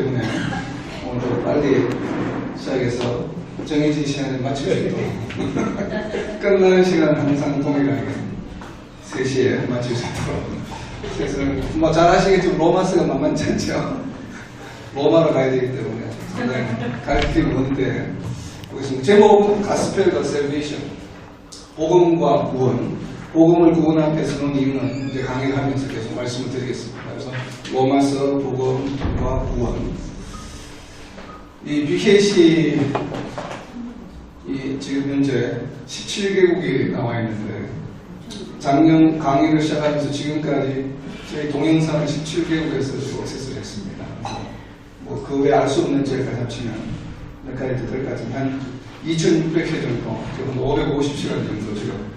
때문에 오늘 빨리 시작해서 정해진 시간에 맞출 수 있도록 끝나는 시간 항상 동일하게 3시에 맞출 수 있도록 그래서 뭐 잘 아시겠지만 로마서가 만만치 않죠. 로마로 가야 되기 때문에 상당히 가르치기 먼데 보겠습니다. 제목은 가스펠 더 셀베이션, 복음과 구원. 복음을 구원 앞에 서는 이유는 이제 강의를 하면서 계속 말씀을 드리겠습니다. 그래서 로마서, 복음과 구원. 이 BKC 지금 현재 17개국이 나와 있는데 작년 강의를 시작하면서 지금까지 저희 동영상을 17개국에서 액세스를 했습니다. 뭐 그 외에 알 수 없는 제가 합치면 몇 가지 될 것 같은데 한 2,600회 정도, 지금 550시간 정도 지금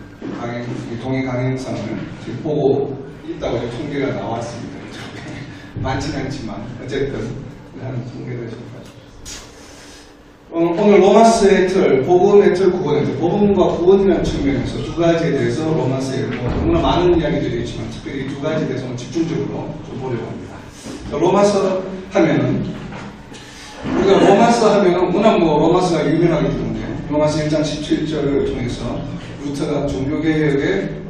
동행 강의영상을 지금 보고 있다고 통계가 나왔습니다. 많지는 않지만 어쨌든 한 통계가 지금 오늘 로마서의 틀, 복음의 틀, 구원의 틀, 복음과 구원이라는 측면에서 두 가지에 대해서 로마서에 너무나 많은 이야기들이 있지만 특별히 두 가지에 대해서 집중적으로 좀 보려고 합니다. 로마서 하면은 우리가 로마서 하면은 워낙 로마서가 유명하기 때문에 로마서 1장 17절을 통해서 루터가 종교개혁의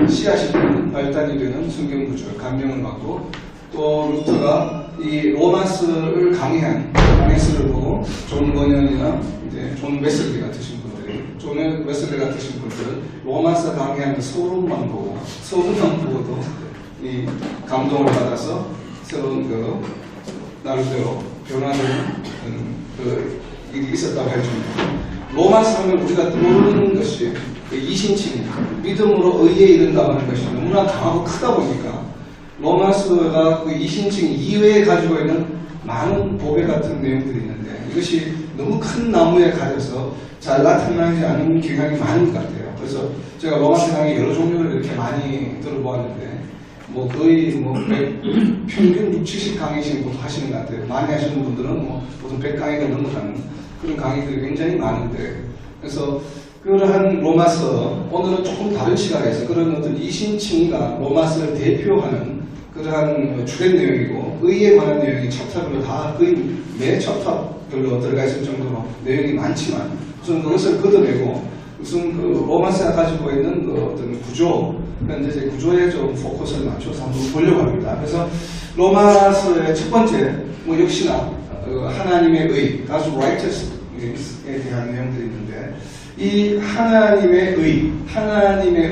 씨앗이 되는 발단이 되는 성경구절 감명을 받고 또 루터가 이 로마서를 강의한 강해서를 보고 존 버년이나 이제 존 웨슬리 같으신 분들이 존 웨슬리 같으신 분들은 로마서 강의하는 서론만 보고도 이 감동을 받아서 새로운 그 나름대로 변화되는 그 일이 있었다고 해줍니다. 로마서 하면 우리가 모르는 것이 이신칭입니다. 믿음으로 의에 이른다고 하는 것이 너무나 강하고 크다 보니까 로마서가 그 이신칭 이외에 가지고 있는 많은 보배 같은 내용들이 있는데 이것이 너무 큰 나무에 가려서 잘 나타나지 않는 경향이 많은 것 같아요. 그래서 제가 로마서 강의 여러 종류를 이렇게 많이 들어보았는데 거의 평균 6, 70강의씩 보통 하시는 것 같아요. 많이 하시는 분들은 보통 100강의가 넘어가는 그런 강의들이 굉장히 많은데 그래서 그러한 로마서 오늘은 조금 다른 시각에서 그런 어떤 이신칭이가 로마서를 대표하는 그러한 주된 내용이고 의에 관한 내용이 챕터별로 다 거의 매 챕터별로 들어가 있을 정도로 내용이 많지만 우선 그것을 걷어내고 우선 그 로마서가 가지고 있는 그 어떤 구조 이제 구조에 좀 포커스를 맞춰서 한번 보려고 합니다. 그래서 로마서의 첫 번째 역시나 하나님의 의, God's righteousness에 대한 내용들이 있는데 이 하나님의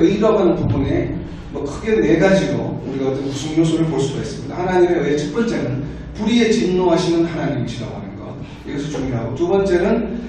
의라고 하는 부분에 크게 4가지로 우리가 어떤 구성 요소를 볼 수가 있습니다. 하나님의 의의 첫 번째는 불의에 진노하시는 하나님이시라고 하는 것, 이것이 중요하고 두 번째는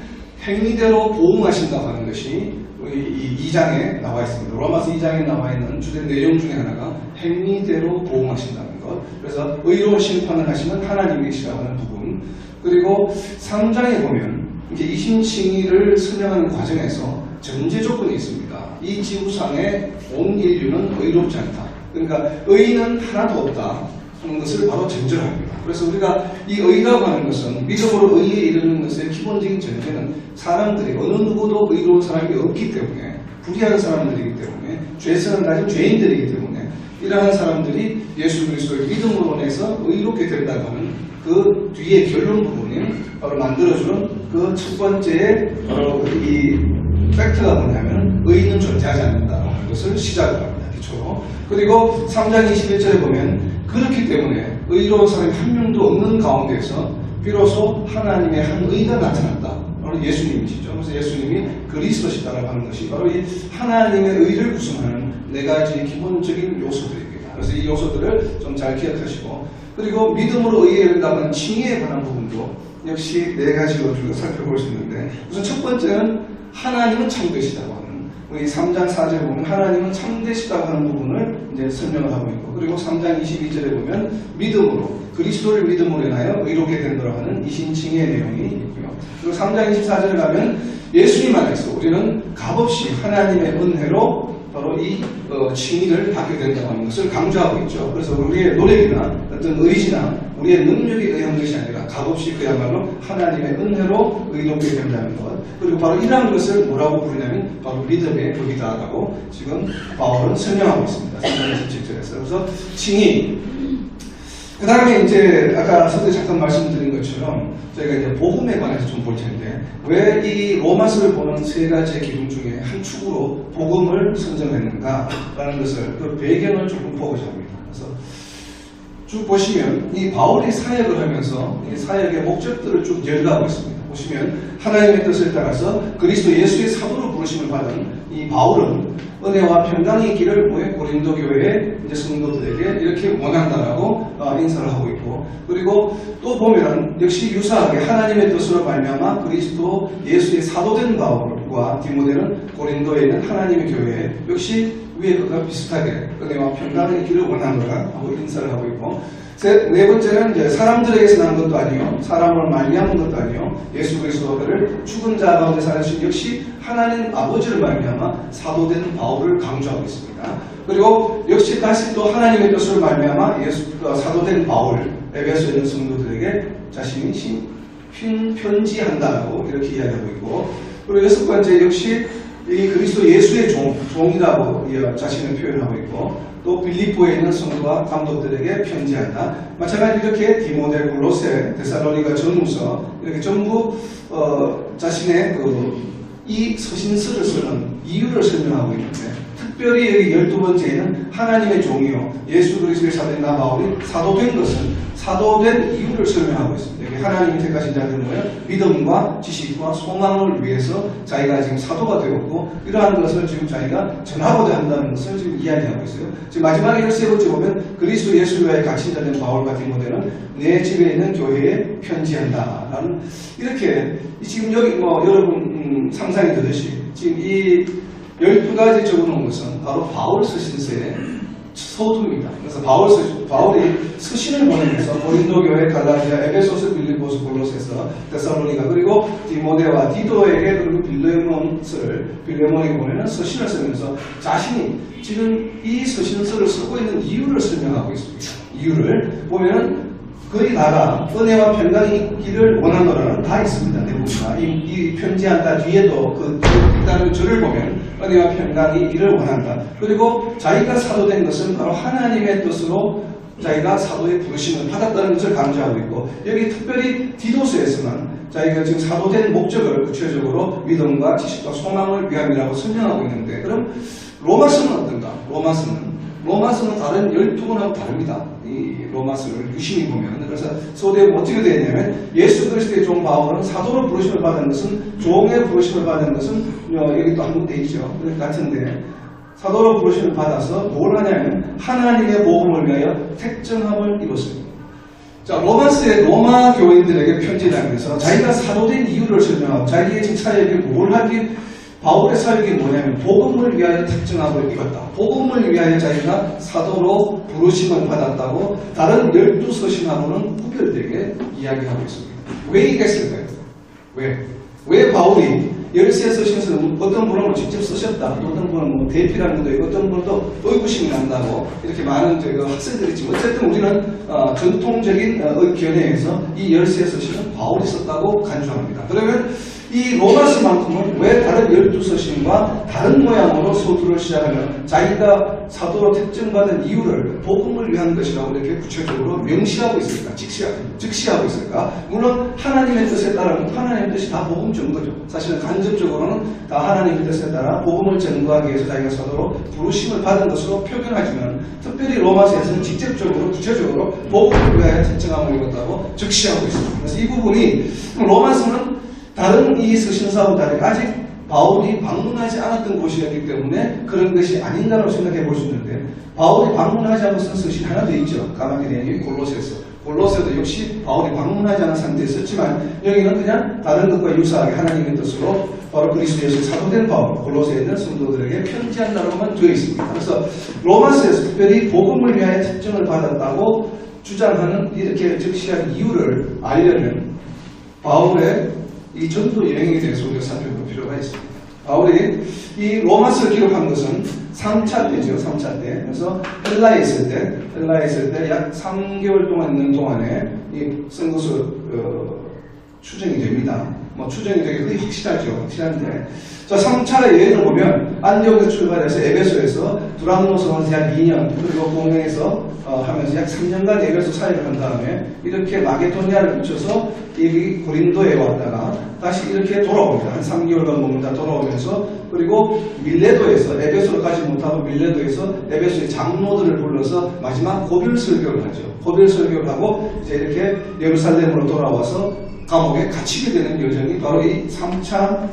행위대로 보응하신다고 하는 것이 이 2장에 나와 있습니다. 로마서 2장에 나와 있는 주된 내용 중에 하나가 행위대로 보응하신다는 것. 그래서 의로운 심판을 하시는 하나님이시라고 하는 부분. 그리고 3장에 보면 이제 이신칭의를 설명하는 과정에서 전제 조건이 있습니다. 이 지구상의 온 인류는 의롭지 않다. 그러니까 의는 하나도 없다 하는 것을 바로 전제로 합니다. 그래서 우리가 이 의라고 하는 것은 믿음으로 의에 이르는 것의 기본적인 전제는 사람들이 어느 누구도 의로운 사람이 없기 때문에 불의한 사람들이기 때문에 죄성을 가진 죄인들이기 때문에 이러한 사람들이 예수 그리스도의 믿음으로 인해서 의롭게 된다고 하는 그 뒤에 결론 부분이 바로 만들어주는 그 첫 번째의 바로 이 팩트가 뭐냐면 의는 존재하지 않는다고 하는 것을 시작을 합니다. 기초로. 그리고 3장 21절에 보면 그렇기 때문에 의로운 사람이 한 명도 없는 가운데서 비로소 하나님의 한 의가 나타났다. 바로 예수님이시죠. 그래서 예수님이 그리스도시다라고 하는 것이 바로 이 하나님의 의를 구성하는 4가지 기본적인 요소들입니다. 그래서 이 요소들을 좀 잘 기억하시고 그리고 믿음으로 의에 이른다는 칭의에 관한 부분도 역시 4가지로 좀 살펴볼 수 있는데 우선 첫 번째는 하나님은 참되시다고 하는 우리 3장 4절에 보면 하나님은 참되시다고 하는 부분을 이제 설명을 하고 있고 그리고 3장 22절에 보면 믿음으로 그리스도를 믿음으로 인하여 의롭게 된다고 하는 이신칭의 내용이 있고요. 그리고 3장 24절에 가면 예수님 안에서 우리는 값없이 하나님의 은혜로 바로 이 칭의를 받게 된다고 하는 것을 강조하고 있죠. 그래서 우리의 노력이나 어떤 의지나 우리의 능력에 의한 것이 아니라 값없이 그야말로 하나님의 은혜로 의롭게 된다는 것. 그리고 바로 이러한 것을 뭐라고 부르냐면 바로 믿음의 법이다라고 지금 바울은 설명하고 있습니다. 3장 17절에서. 그래서 칭의. 그 다음에 이제 아까 서두에 잠깐 말씀드린 것처럼 저희가 이제 복음에 관해서 좀 볼 텐데 왜 이 로마서를 보는 세 가지의 기둥 중에 한 축으로 복음을 선정했는가라는 것을 그 배경을 조금 보고자 합니다. 그래서 쭉 보시면 이 바울이 사역을 하면서 이 사역의 목적들을 쭉 열거하고 있습니다. 보시면 하나님의 뜻을 따라서 그리스도 예수의 사도로 부르심을 받은 이 바울은 은혜와 평강이 있기를 고린도 교회의 이제 성도들에게 이렇게 원한다라고 인사를 하고 있고, 그리고 또 보면 역시 유사하게 하나님의 뜻으로 말미암아 그리스도 예수의 사도된 바울과 디모데는 고린도에 있는 하나님의 교회에 역시 위에 것과 비슷하게 은혜와 평강이 있기를 원하노라 하고 인사를 하고 있고, 네 번째는 이제 사람들에게서 난 것도 아니요 사람을 말미암은 것도 아니요 예수 그리스도를 죽은 자 가운데 살아주신 역시 하나님 아버지를 말미암아 사도된 바울을 강조하고 있습니다. 그리고 역시 다시 또 하나님의 뜻을 말미암아 사도된 바울 에베소에 있는 성도들에게 자신이 편지한다고 이렇게 이야기하고 있고, 그리고 여섯 번째 역시 이 그리스도 예수의 종이라고 자신을 표현하고 있고, 또 빌립보에 있는 성도와 감독들에게 편지한다. 마찬가지로 이렇게 디모데, 골로새, 데살로니가 전후서 이렇게 전부 자신의 이 서신서를 쓰는 이유를 설명하고 있는데, 특별히 여기 12번째에는 하나님의 종이요 예수 그리스도의 사도인 나 바울이 사도된 것은 사도된 이유를 설명하고 있습니다. 여기 하나님이 택하신 자들은 믿음과 지식과 소망을 위해서 자기가 지금 사도가 되었고, 이러한 것을 지금 자기가 전하고자 한다는 것을 지금 이야기하고 있어요. 지금 마지막에 13번째 보면 그리스도 예수와의 갇힌 자된 바울과 디모데는 내 집에 있는 교회에 편지한다라는, 이렇게 지금 여기 여러분 상상이 되듯이 지금 이 12가지 적어놓은 것은 바로 바울 서신서의 서두입니다. 그래서 바울이 서신을 보내면서 고린도 교회, 갈라디아, 에베소서, 빌립보서, 골로새서, 데살로니가, 그리고 디모데와 디도에게, 그리고 빌레몬에게 보내는 서신을 쓰면서 자신이 지금 이 서신서를 쓰고 있는 이유를 설명하고 있습니다. 이유를 보면은 거의 다가 은혜와 평강이 있기를 원하노라는 다 있습니다. 내부가 이 편지한다 뒤에도 일단은 절을 보면 은혜와 평강이 있기를 원한다. 그리고 자기가 사도된 것은 바로 하나님의 뜻으로 자기가 사도의 부르심을 받았다는 것을 강조하고 있고, 여기 특별히 디도서에서는 자기가 지금 사도된 목적을 구체적으로 믿음과 지식과 소망을 위함이라고 설명하고 있는데, 그럼 로마서는 어떤가? 로마서는 다른 12권하고 다릅니다. 이 로마서를 유심히 보면. 그래서 소대에 어떻게 되냐면 예수 그리스도의 종 바울은 사도로 부르심을 받은 것은, 종의 부르심을 받은 것은 여기 또 한국 돼 있죠. 같은데 사도로 부르심을 받아서 뭘 하냐면 하나님의 복음을 위하여 택정함을 이뤘습니다. 자, 로마서의 로마 교인들에게 편지를 하면서 자기가 사도된 이유를 설명하고 자기의 지금 사역이 뭘 하기, 바울의 사역이 뭐냐면 복음을 위하여 택정함을 이뤘다. 복음을 위하여 자기가 사도로 부르심을 받았다고 다른 12서신하고는 구별되게 이야기하고 있습니다. 왜 이랬을까요? 왜 바울이 13서신에서는 어떤 분은 직접 쓰셨다, 어떤 분은 대피라는 것도 있고, 어떤 분은 또 의구심이 난다고 이렇게 많은 학생들이 있지만, 어쨌든 우리는 전통적인 견해에서 이 13서신은 바울이 썼다고 간주합니다. 그러면 이 로마서만큼은 왜 다른 12서신과 다른 모양으로 서두를 시작하면 자기가 사도로 택정받은 이유를 복음을 위한 것이라고 이렇게 구체적으로 명시하고 있을까? 즉시하고 있을까? 물론 하나님의 뜻에 따르면 하나님의 뜻이 다 복음 전거죠. 사실은 간접적으로는 다 하나님의 뜻에 따라 복음을 전거하기 위해서 자기가 사도로 부르심을 받은 것으로 표현하지만, 특별히 로마서에서는 직접적으로 구체적으로 복음을 위하여 택정함을 이뤘다고 즉시하고 있습니다. 그래서 이 부분이 로마서는 다른 이 서신서하고 다르게 아직 바울이 방문하지 않았던 곳이었기 때문에 그런 것이 아닌가라고 생각해 볼 수 있는데, 바울이 방문하지 않고 쓴 서신 하나 더 있죠. 가마디아니 골로새도 역시 바울이 방문하지 않은 상태에 썼지만, 여기는 그냥 다른 것과 유사하게 하나님의 뜻으로 바로 그리스도 예수의 사도된 바울, 골로새에 있는 성도들에게 편지한다고만 되어 있습니다. 그래서 로마서에서 특별히 복음을 위하여 특정을 받았다고 주장하는 이렇게 즉시한 이유를 알려면 바울의 이 전도 여행에 대해서 우리가 살펴볼 필요가 있습니다. 바울이 이 로마서를 기록한 것은 3차 때죠. 3차 때. 그래서 헬라에 있을 때 약 3개월 동안 있는 동안에 이 선거서 추정이 됩니다. 뭐 추정이 되게 거의 확실한데, 자, 3차 여행을 보면 안디옥에서 출발해서 에베소에서 두란노스 왕세 약 2년, 그리고 공영에서 하면서 약 3년간 에베소 사역을 한 다음에 이렇게 마게도니아를 거쳐서 여기 고린도에 왔다가 다시 이렇게 돌아옵니다. 한 3개월간 머물다 돌아오면서, 그리고 밀레도에서 에베소로 가지 못하고 밀레도에서 에베소의 장로들을 불러서 마지막 고별 설교를 하죠. 고별 설교를 하고 이제 이렇게 예루살렘으로 돌아와서 감옥에 갇히게 되는 여정이 바로 이 3차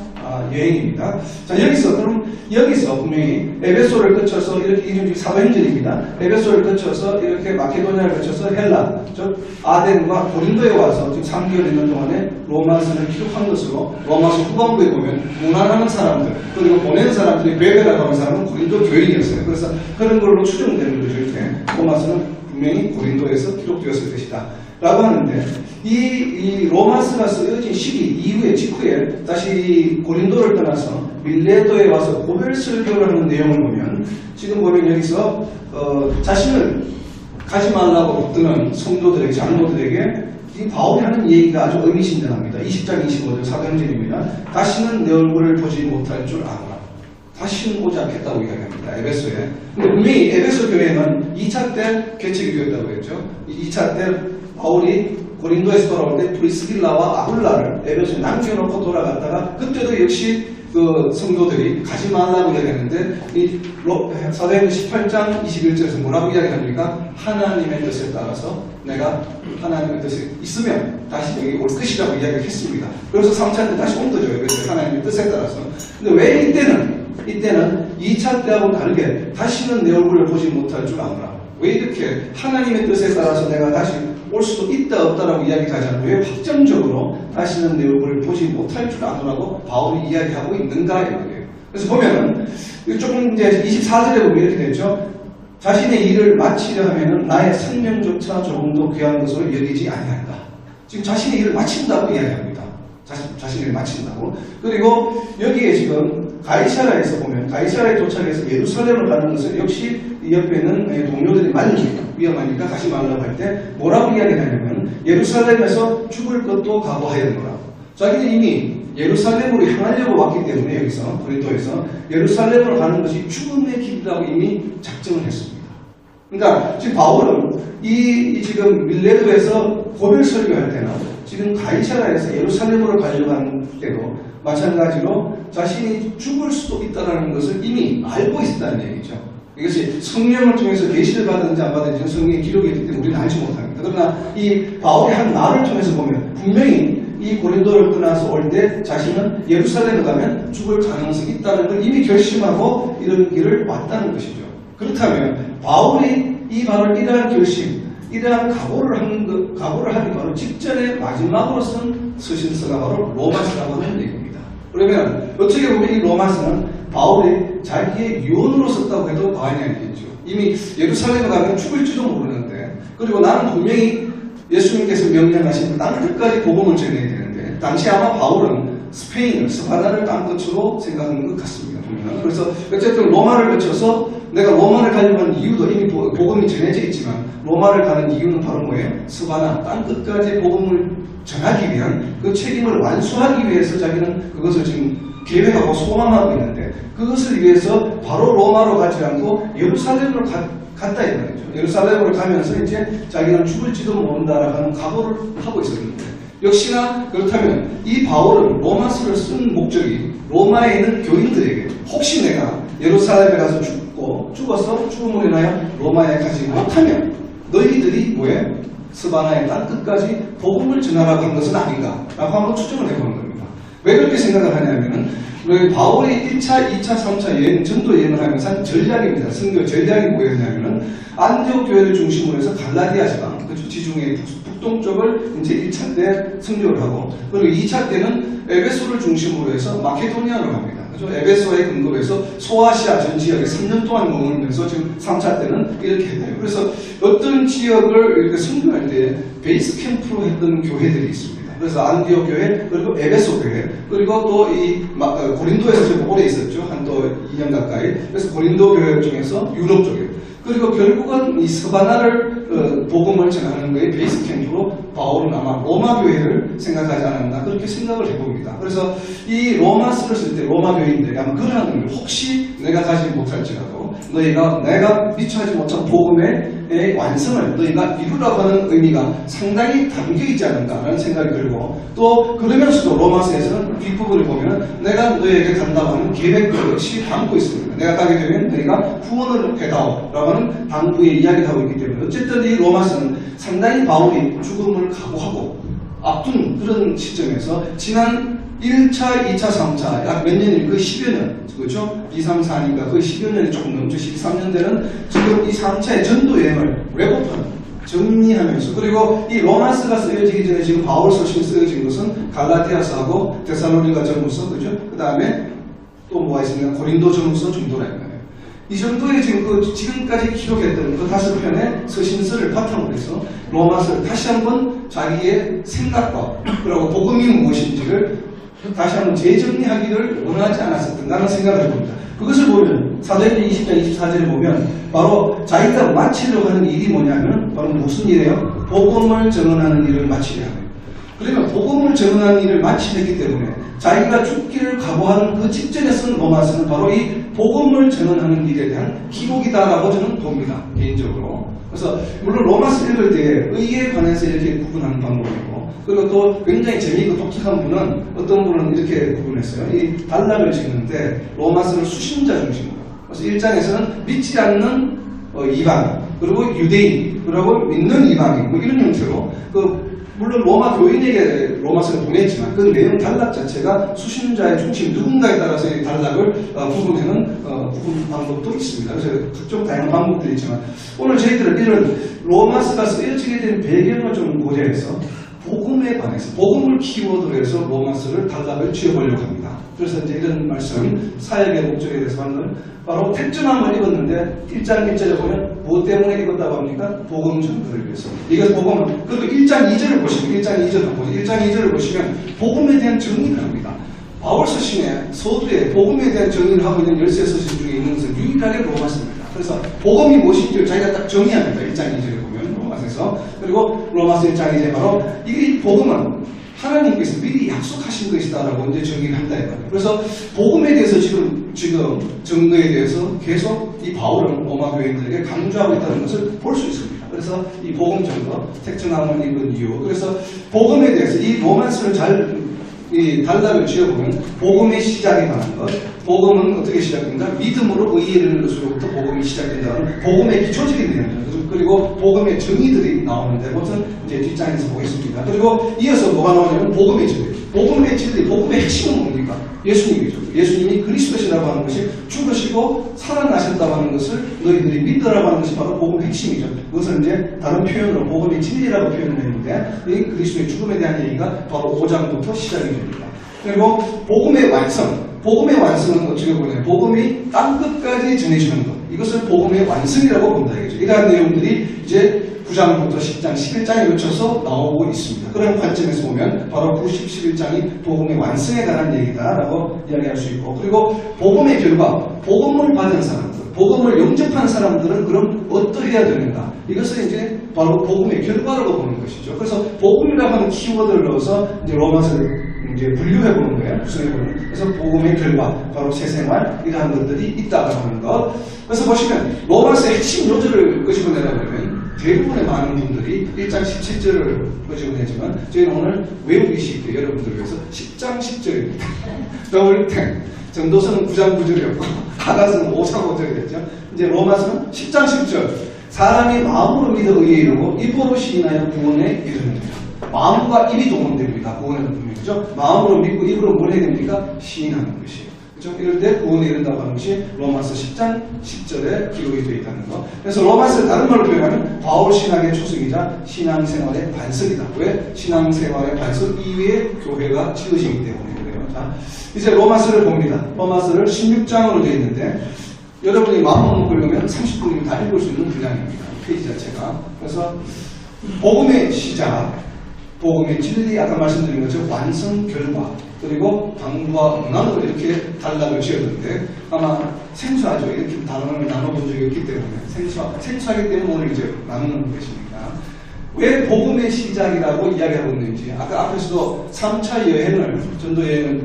여행입니다. 자, 여기서 분명히 에베소를 거쳐서 이렇게 이름이 사도행전입니다. 에베소를 거쳐서 이렇게 마케도니아를 거쳐서 헬라, 즉 아덴과 고린도에 와서 지금 3개월 있는 동안에 로마서를 기록한 것으로 로마서 후반부에 보면 문안하는 사람들, 그리고 보내는 사람들이 베베라고 하는 사람은 고린도 교인이었어요. 그래서 그런 걸로 추정되는 거죠. 이렇게 로마서는 분명히 고린도에서 기록되었을 것이다 라고 하는데, 이 로마서가 쓰여진 시기 이후에 직후에 다시 고린도를 떠나서 밀레도에 와서 고별 설교를 하는 내용을 보면, 지금 보면 여기서 자신을 가지 말라고 붙드는 성도들에게, 장로들에게 이 바울이 하는 얘기가 아주 의미심장합니다. 20장 25절 사도행전입니다. 다시는 내 얼굴을 보지 못할 줄 아노라. 다시는 오지 않겠다고 이야기합니다. 에베소에. 근데 분명히 에베소 교회는 2차 때 개척이 되었다고 했죠. 2차 때 바울이 고린도에서 돌아올 때 프리스길라와 아굴라를 에베소에 남겨놓고 돌아갔다가, 그때도 역시 그 성도들이 가지 말라고 이야기했는데, 이 사도행전 18장 21절에서 뭐라고 이야기합니까? 하나님의 뜻에 따라서 내가 하나님의 뜻에 있으면 다시 여기 올 것이라고 이야기했습니다. 그래서 3차 때 다시 온 거죠. 에베소에 하나님의 뜻에 따라서. 근데 왜 이때는 2차 때하고 다르게 다시는 내 얼굴을 보지 못할 줄 아노라. 왜 이렇게 하나님의 뜻에 따라서 내가 다시 올 수도 있다 없다라고 이야기하지 않고 왜 확정적으로 다시는 내 얼굴을 보지 못할 줄 아노라고 바울이 이야기하고 있는가 이거예요. 그래서 보면은 조금 이제 24절에 보면 이렇게 되죠. 자신의 일을 마치려 하면은 나의 생명조차 조금도 귀한 것으로 여기지 아니한다. 지금 자신의 일을 마친다고 이야기합니다. 자신의 일을 마친다고. 그리고 여기에 지금 가이사라에서 보면, 가이사라에 도착해서 예루살렘을 가는 것은 역시 이 옆에 있는 동료들이 말리니까 위험하니까 가지 말라고 할 때 뭐라고 이야기하냐면, 예루살렘에서 죽을 것도 각오하였노라. 자기는 이미 예루살렘으로 향하려고 왔기 때문에 여기서 고린도에서 예루살렘으로 가는 것이 죽음의 길이라고 이미 작정을 했습니다. 그러니까 지금 바울은 지금 밀레도에서 고별 설교할 때나 지금 가이사라에서 예루살렘으로 가려고 하는 때도 마찬가지로 자신이 죽을 수도 있다는 것을 이미 알고 있었다는 얘기죠. 이것이 성령을 통해서 계시를 받았는지 안 받았는지 성령의 기록이 있기 때문에 우리는 알지 못합니다. 그러나 이 바울의 한 말을 통해서 보면 분명히 이 고린도를 떠나서 올 때 자신은 예루살렘에 가면 죽을 가능성이 있다는 걸 이미 결심하고 이런 길을 왔다는 것이죠. 그렇다면 바울이 이러한 결심, 이러한 각오를 하기 바로 직전에 마지막으로 쓴 서신서가 바로 로마서라고 하는 얘기입니다. 그러면 어떻게 보면 이 로마서는 바울이 자기의 유언으로 썼다고 해도 과언이 아니겠죠. 이미 예루살렘에 가면 죽을지도 모르는데, 그리고 나는 분명히 예수님께서 명령하신 땅 끝까지 복음을 전해야 되는데, 당시 아마 바울은 스바나를 땅 끝으로 생각한 것 같습니다. 보면. 그래서 어쨌든 로마를 거쳐서 내가 로마를 가려고 하는 이유도 이미 복음이 전해져 있지만, 로마를 가는 이유는 바로 뭐예요? 스바나, 땅 끝까지 복음을 전하기 위한 그 책임을 완수하기 위해서 자기는 그것을 지금 계획하고 소망하고 있는데, 그것을 위해서 바로 로마로 가지 않고 예루살렘으로 갔다 이 말이죠. 예루살렘으로 가면서 이제 자기는 죽을지도 모른다라고 하는 각오를 하고 있었는데, 역시나 그렇다면 이 바울은 로마서를 쓴 목적이 로마에 있는 교인들에게 혹시 내가 예루살렘에 가서 죽어서 죽음으로 인하여 로마에 가지 못하면 너희들이 뭐에 스바나의 땅 끝까지 복음을 전하라고 한 것은 아닌가 라고 한번 추정을 해보는 겁니다. 왜 그렇게 생각을 하냐면은 바울이 1차, 2차, 3차 여행, 전도 여행을 하면서 한 전략입니다. 선교 전략이 뭐였냐면은 안디옥 교회를 중심으로 해서 갈라디아 지방, 그렇죠? 지중해 북동쪽을 이제 1차 때 선교를 하고, 그리고 2차 때는 에베소를 중심으로 해서 마케도니아로 갑니다. 그렇죠? 에베소에 근거해서 소아시아 전 지역에 3년 동안 머물면서 지금 3차 때는 이렇게 해요. 그래서 어떤 지역을 이렇게 선교할 때 베이스 캠프로 했던 교회들이 있습니다. 그래서 안디옥 교회, 그리고 에베소 교회, 그리고 또 이 고린도에서 좀 오래 있었죠. 한 또 2년 가까이. 그래서 고린도 교회 중에서 유럽 쪽에. 그리고 결국은 이 스바나를 그 복음을 전하는 거에 베이스 캠프로 바울은 아마 로마 교회를 생각하지 않았나 그렇게 생각을 해봅니다. 그래서 이 로마서를 쓸 때 로마 교인들이 아마 그러한 의미, 혹시 내가 가지 못할지라도 너희가 내가 미처 하지 못한 복음의 완성을 너희가 이루라고 하는 의미가 상당히 담겨있지 않는가라는 생각이 들고, 또 그러면서도 로마서에서는 뒷부분을 보면 내가 너희에게 간다고 하는 계획도 역시 담고 있습니다. 내가 가게 되면 너희가 후원을 해다오라고 하는 당부의 이야기를 하고 있기 때문에 어쨌든 이 로마서는 상당히 바울이 죽음을 각오하고 앞둔 그런 시점에서 지난 1차, 2차, 3차 약 몇 년이 거의 10여 년, 그렇죠? 2, 3, 4니까 거의 10여 년이 조금 넘죠. 13년 되는 지금 이 3차의 전도 여행을 랩업하는, 정리하면서, 그리고 이 로마서가 쓰여지기 전에 지금 바울 서신이 쓰여진 것은 갈라디아서하고 데살로니가 전후서, 그죠? 그 다음에 또 뭐가 있습니까? 고린도 전후서 정도라 했나요? 이 정도의 지금 지금까지 기록했던 그 5편의 서신서를 바탕으로 해서 로마서를 다시 한번 자기의 생각과 그리고 복음이 무엇인지를 다시 한번 재정리하기를 원하지 않았었던가라는 생각을 해봅니다. 그것을 보면 사도행전 20장 24절에 보면 바로 자기가 마치려고 하는 일이 뭐냐면 바로 무슨 일이에요? 복음을 전언하는 일을 마치려 하는. 그러면 복음을 전언하는 일을 마치렸기 때문에 자기가 죽기를 각오하는 그 직전에 쓴 로마서는 바로 이 복음을 전언하는 일에 대한 기록이다라고 저는 봅니다. 개인적으로. 그래서 물론 로마서 읽을 때 의에 관해서 이렇게 구분하는 방법이고, 그리고 또 굉장히 재미있고 독특한 분은 어떤 분은 이렇게 구분했어요. 이 단락을 찍는데 로마서를 수신자 중심으로. 그래서 1장에서는 믿지 않는 이방인, 그리고 유대인, 그리고 믿는 이방인, 뭐 이런 형태로 물론 로마 교인에게 로마서를 보냈지만 그 내용 단락 자체가 수신자의 중심 누군가에 따라서 이 단락을 구분하는 구분 방법도 있습니다. 그래서 각종 다양한 방법들이 있지만 오늘 저희들은 이런 로마서가 쓰여지게 된 배경을 좀 고려해서 복음에 관해서 복음을 키워드로 해서 로마서를 단락을 지어보려고 합니다. 그래서 이제 이런 말씀, 사역의 목적에 대해서 방금 바로 택전함을 읽었는데 1장 1절에 보면 무엇 때문에 읽었다고 합니까? 복음 전도를 위해서. 이것은 복음은, 그리고 1장 2절을 보시면 1장 2절을 보시면 1장 2절을 보시면 복음에 대한 정의를 합니다. 바울 서신의 서두에 복음에 대한 정의를 하고 있는 13서신 중에 있는 것은 유일하게 로마서입니다. 그래서 복음이 무엇인지 자기가 딱 정의합니다. 1장 2절에 보면 로마서에서. 그리고 로마서 1장 2절에 바로 이 복음은 하나님께서 미리 약속하신 것이다라고 이제 정의를 한다 이거예요. 그래서 복음에 대해서 지금 정도에 대해서 계속 이 바울은 로마 교인들에게 강조하고 있다는 것을 볼 수 있습니다. 그래서 이 복음 전도 택전함을 읽은 이유, 그래서 복음에 대해서 이 로마서를 이 단락을 지어보면 복음의 시작에 관한 것, 복음은 어떻게 시작된다? 믿음으로 의에 이르는 것으로부터 복음이 시작된다는 복음의 기초적인 내용입니다. 그리고 복음의 정의들이 나오는데 그것은 이제 뒷장에서 보겠습니다. 그리고 이어서 뭐가 나오냐면 복음의 진리. 복음의 진리, 복음의 핵심은 뭡니까? 예수님이죠. 예수님이 그리스도시라고 하는 것이 죽으시고 살아나셨다고 하는 것을 너희들이 믿으라고 하는 것이 바로 복음의 핵심이죠. 그것을 이제 다른 표현으로 복음의 진리라고 표현을 했는데 이 그리스도의 죽음에 대한 얘기가 바로 5장부터 시작이 됩니다. 그리고 복음의 완성. 복음의 완성은 어떻게 보냐면 복음이 땅끝까지 전해지는 것. 이것을 복음의 완성이라고 본다 이거죠. 이러한 내용들이 이제 9장부터 10장, 11장에 거쳐서 나오고 있습니다. 그런 관점에서 보면 바로 9, 10, 11장이 복음의 완성에 관한 얘기다라고 이야기할 수 있고, 그리고 복음의 결과, 복음을 받은 사람들, 복음을 영접한 사람들은 그럼 어떠해야 되는가? 이것을 이제 바로 복음의 결과라고 보는 것이죠. 그래서 복음이라고 하는 키워드를 넣어서 이제 로마서를 이제 분류해 보는 거예요. 구성해 보는. 그래서 복음의 결과, 바로 새 생활, 이러한 것들이 있다고 하는 것. 그래서 보시면 로마서의 핵심 요절을 끄집어내라고 하면 대부분의 많은 분들이 1장 17절을 끄집어내지만 저희는 오늘 외우기 쉽게 여러분들을 위해서 10장 10절입니다. 더블탱. 전도서는 9장 9절이었고 가가서는 5장 5절이었죠. 이제 로마서는 10장 10절. 사람이 마음으로 믿어 의에 이르고 입으로 시인하여 구원에 이르느니라. 마음과 입이 동원됩니다. 구원에 이르죠. 마음으로 믿고 입으로 뭘 해야 됩니까? 시인하는 것이에요. 그렇죠? 이럴 때 구원에 이른다고 하는 것이 로마서 10장 10절에 기록이 되어 있다는 것. 그래서 로마서를 다른 말로 표현하면 바울 신학의 초석이자 신앙생활의 반석이다. 왜? 신앙생활의 반석 이외에 교회가 지어지기 때문에 그래요. 자, 이제 로마서를 봅니다. 로마서를 16장으로 되어 있는데 여러분이 마음을 먹으면 30분이면 다 읽을 수 있는 분량입니다. 페이지 자체가. 그래서 복음의 시작, 복음의 진리, 아까 말씀드린 것처럼 완성 결과, 그리고 당부와 응함으로 이렇게 단락을 지었는데 아마 생소하죠. 이렇게 단어를 나눠본 적이 없기 때문에 생소하기 때문에 오늘 이제 나누는 것입니다. 왜 복음의 시작이라고 이야기하고 있는지 아까 앞에서도 3차 여행을 전도 여행을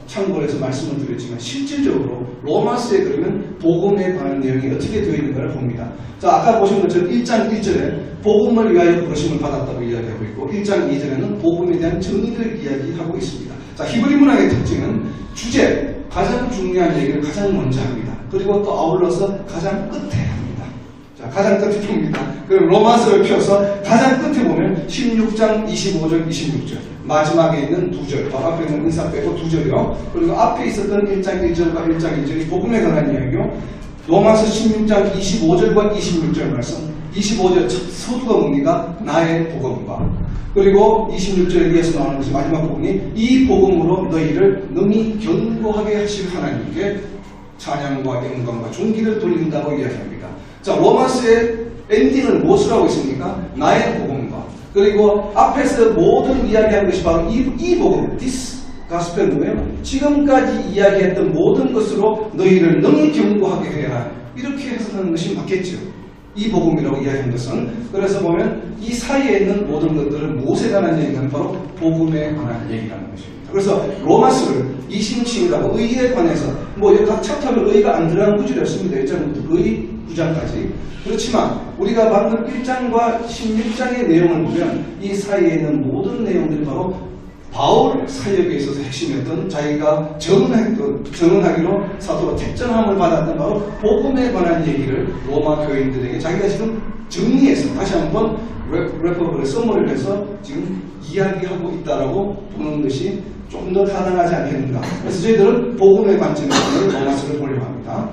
참고를 해서 말씀을 드렸지만 실질적으로 로마서에 그러면 복음에 관한 내용이 어떻게 되어 있는가를 봅니다. 자, 아까 보신 것처럼 1장 1절에 복음을 위하여 부르심을 받았다고 이야기하고 있고 1장 2절에는 복음에 대한 정의를 이야기하고 있습니다. 자, 히브리 문학의 특징은 주제, 가장 중요한 얘기를 가장 먼저 합니다. 그리고 또 아울러서 가장 끝에 합니다. 자, 가장 끝에 봅니다. 그럼 로마서를 펴서 가장 끝에 보면 16장 25절, 26절 마지막에 있는 2절, 바로 앞에 있는 인사 빼고 2절이요. 그리고 앞에 있었던 1장 1절과 1장 2절이 복음에 관한 이야기요. 로마서 16장 25절과 26절 말씀, 25절 서두가 뭡니까? 나의 복음과 그리고 26절에 이어서 나오는 것이 마지막 부분이 이 복음으로 너희를 능히 견고하게 하실 하나님께 찬양과 영광과 존귀를 돌린다고 이야기합니다. 자, 로마서의 엔딩은 무엇을 하고 있습니까? 나의 복음과 그리고 앞에서 모든 이야기한 것이 바로 이 복음, this gospel 뭐예요? 지금까지 이야기했던 모든 것으로 너희를 능히 견고하게 해야 이렇게 해석하는 것이 맞겠죠. 이 복음이라고 이야기한 것은 그래서 보면 이 사이에 있는 모든 것들은 무엇에 관한 얘기는 바로 복음에 관한 얘기라는 것입니다. 그래서 로마서를 이심칭이라고 의에 관해서 각 챕터는 의가 안 들어간 구절이 없습니다. 1장부터 의 9장까지. 그렇지만 우리가 방금 1장과 16장의 내용을 보면 이 사이에 있는 모든 내용들이 바로 바울 사역에 있어서 핵심이었던 자기가 전언하기로 사도로 택전함을 받았던 바로 복음에 관한 얘기를 로마 교인들에게 자기가 지금 정리해서 다시 한번 레퍼블의 서머리를 해서 지금 이야기하고 있다라고 보는 것이 좀 더 타당하지 않겠는가. 그래서 저희들은 복음의 관점에서 로마서를 보려고 합니다.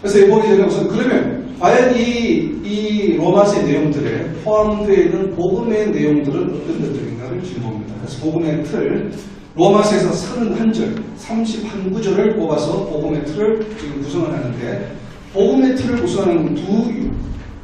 그래서 보기 전에 우선 그러면 과연 이 로마서의 내용들에 포함되어 있는 복음의 내용들은 어떤 것들인가를 지금 봅니다. 그래서 복음의 틀, 로마서에서 31절, 31구절을 뽑아서 복음의 틀을 지금 구성을 하는데 복음의 틀을 구성하는 두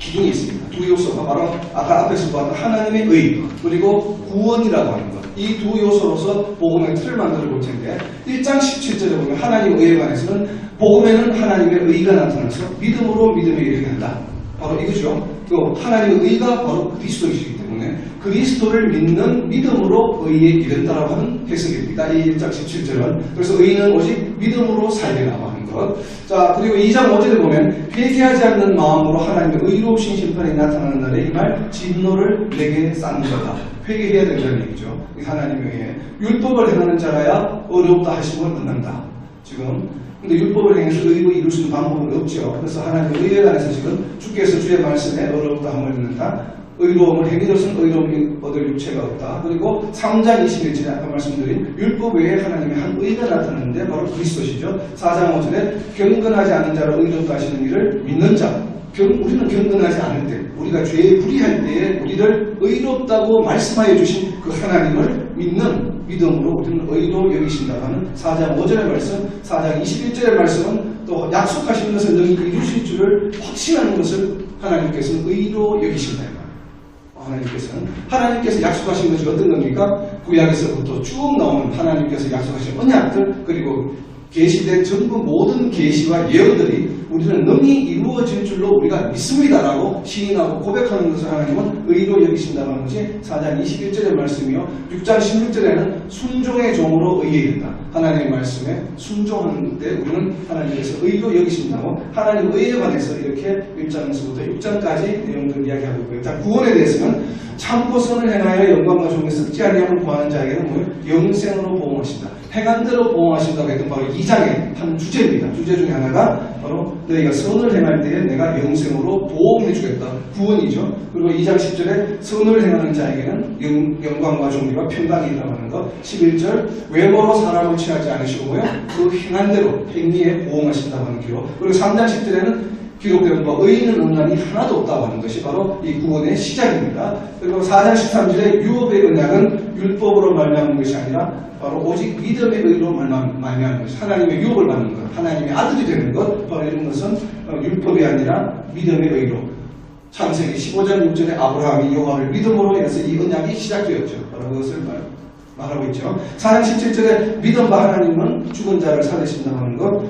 기둥이 있습니다. 두 요소가 바로 아까 앞에서 보았던 하나님의 의 그리고 구원이라고 하는 것. 이 두 요소로서 복음의 틀을 만들어 볼 텐데 1장 17절에 보면 하나님의 의에 관해서는 복음에는 하나님의 의가 나타나서 믿음으로 믿음에 이르게 한다. 바로 이거죠. 또 하나님의 의가 바로 그리스도이시기 때문에 그리스도를 믿는 믿음으로 의에 이른다라고 하는 해석입니다. 이 1장 17절은. 그래서 의는 오직 믿음으로 살리라고 하는 것. 자, 그리고 2장 5절에 보면 회개하지 않는 마음으로 하나님의 의로우신 심판이 나타나는 날에 이 말 진노를 내게 쌓는 거다. 회개해야 된다는 얘기죠. 하나님의 의에 율법을 행하는 자라야 어렵다 하심을 얻는다. 지금 근데 율법을 행해서 의로 이룰 수 있는 방법은 없죠. 그래서 하나님의 의에 관해서 지금 주께서 주의 말씀에 어렵다 함을 얻는다. 의로움을 행위로서는 의로움이 얻을 육체가 없다. 그리고 3장 21절에 아까 말씀드린 율법 외에 하나님의 한 의가 나타나는데 바로 그리스도시죠. 4장 5절에 경건하지 않은 자로 의롭다 하시는 이를 믿는 자. 우리는 경건하지 않을 때, 우리가 죄에 불의할 때에 우리를 의롭다고 말씀하여 주신 그 하나님을 믿는 믿음으로 우리는 의로 여기신다고 하는 4장 5절의 말씀, 4장 21절의 말씀은 또 약속하신 것을 능히 이루실 줄을 확신하는 것을 하나님께서는 의로 여기신다. 하나님께서 약속하신 것이 어떤 겁니까? 구약에서부터 쭉 나오는 하나님께서 약속하신 언약들 그리고 계시된 전부 모든 계시와 예언들이 우리는 능히 이루어질 줄로 우리가 믿습니다라고 시인하고 고백하는 것을 하나님은 의로 여기신다는 것이 4장 21절의 말씀이요. 6장 16절에는 순종의 종으로 의에 이른다. 하나님의 말씀에 순종하는 때 우리는 하나님께서 의로 여기신다고 하나님 의에 관해서 이렇게 1장에서부터 6장까지 내용들을 이야기하고 있고요. 자, 구원에 대해서는 참고 선을 행하여 영광과 존귀에 썩지 아니함을 구하는 자에게는 뭐 영생으로 보호하신다. 행한 대로 보호하신다고 했던 바로 2장의 한 주제입니다. 주제 중에 하나가 바로 너희가 선을 행할 때에 내가 영생으로 보호해 주겠다. 구원이죠. 그리고 2장 10절에 선을 행하는 자에게는 영광과 존귀와 평강이 있다고 하는 것. 11절 외모로 사람을 취하지 않으시고요. 그 행한 대로 행위에 보호하신다고 하는 기록. 그리고 3장 10절에는 기록된 바 의인은 음란이 하나도 없다고 하는 것이 바로 이 구원의 시작입니다. 그리고 4장 13절에 유업의 언약은 율법으로 말미암은 것이 아니라 바로 오직 믿음의 의로 말미암은 것이 하나님의 유업을 받는 것, 하나님의 아들이 되는 것, 바로 이런 것은 율법이 아니라 믿음의 의로. 창세기 15장 6절에 아브라함이 여호와를 믿음으로 해서 이 언약이 시작되었죠. 바로 그것을 말하고 있죠. 4장 17절에 믿음과 하나님은 죽은 자를 살리신다고 하는 것.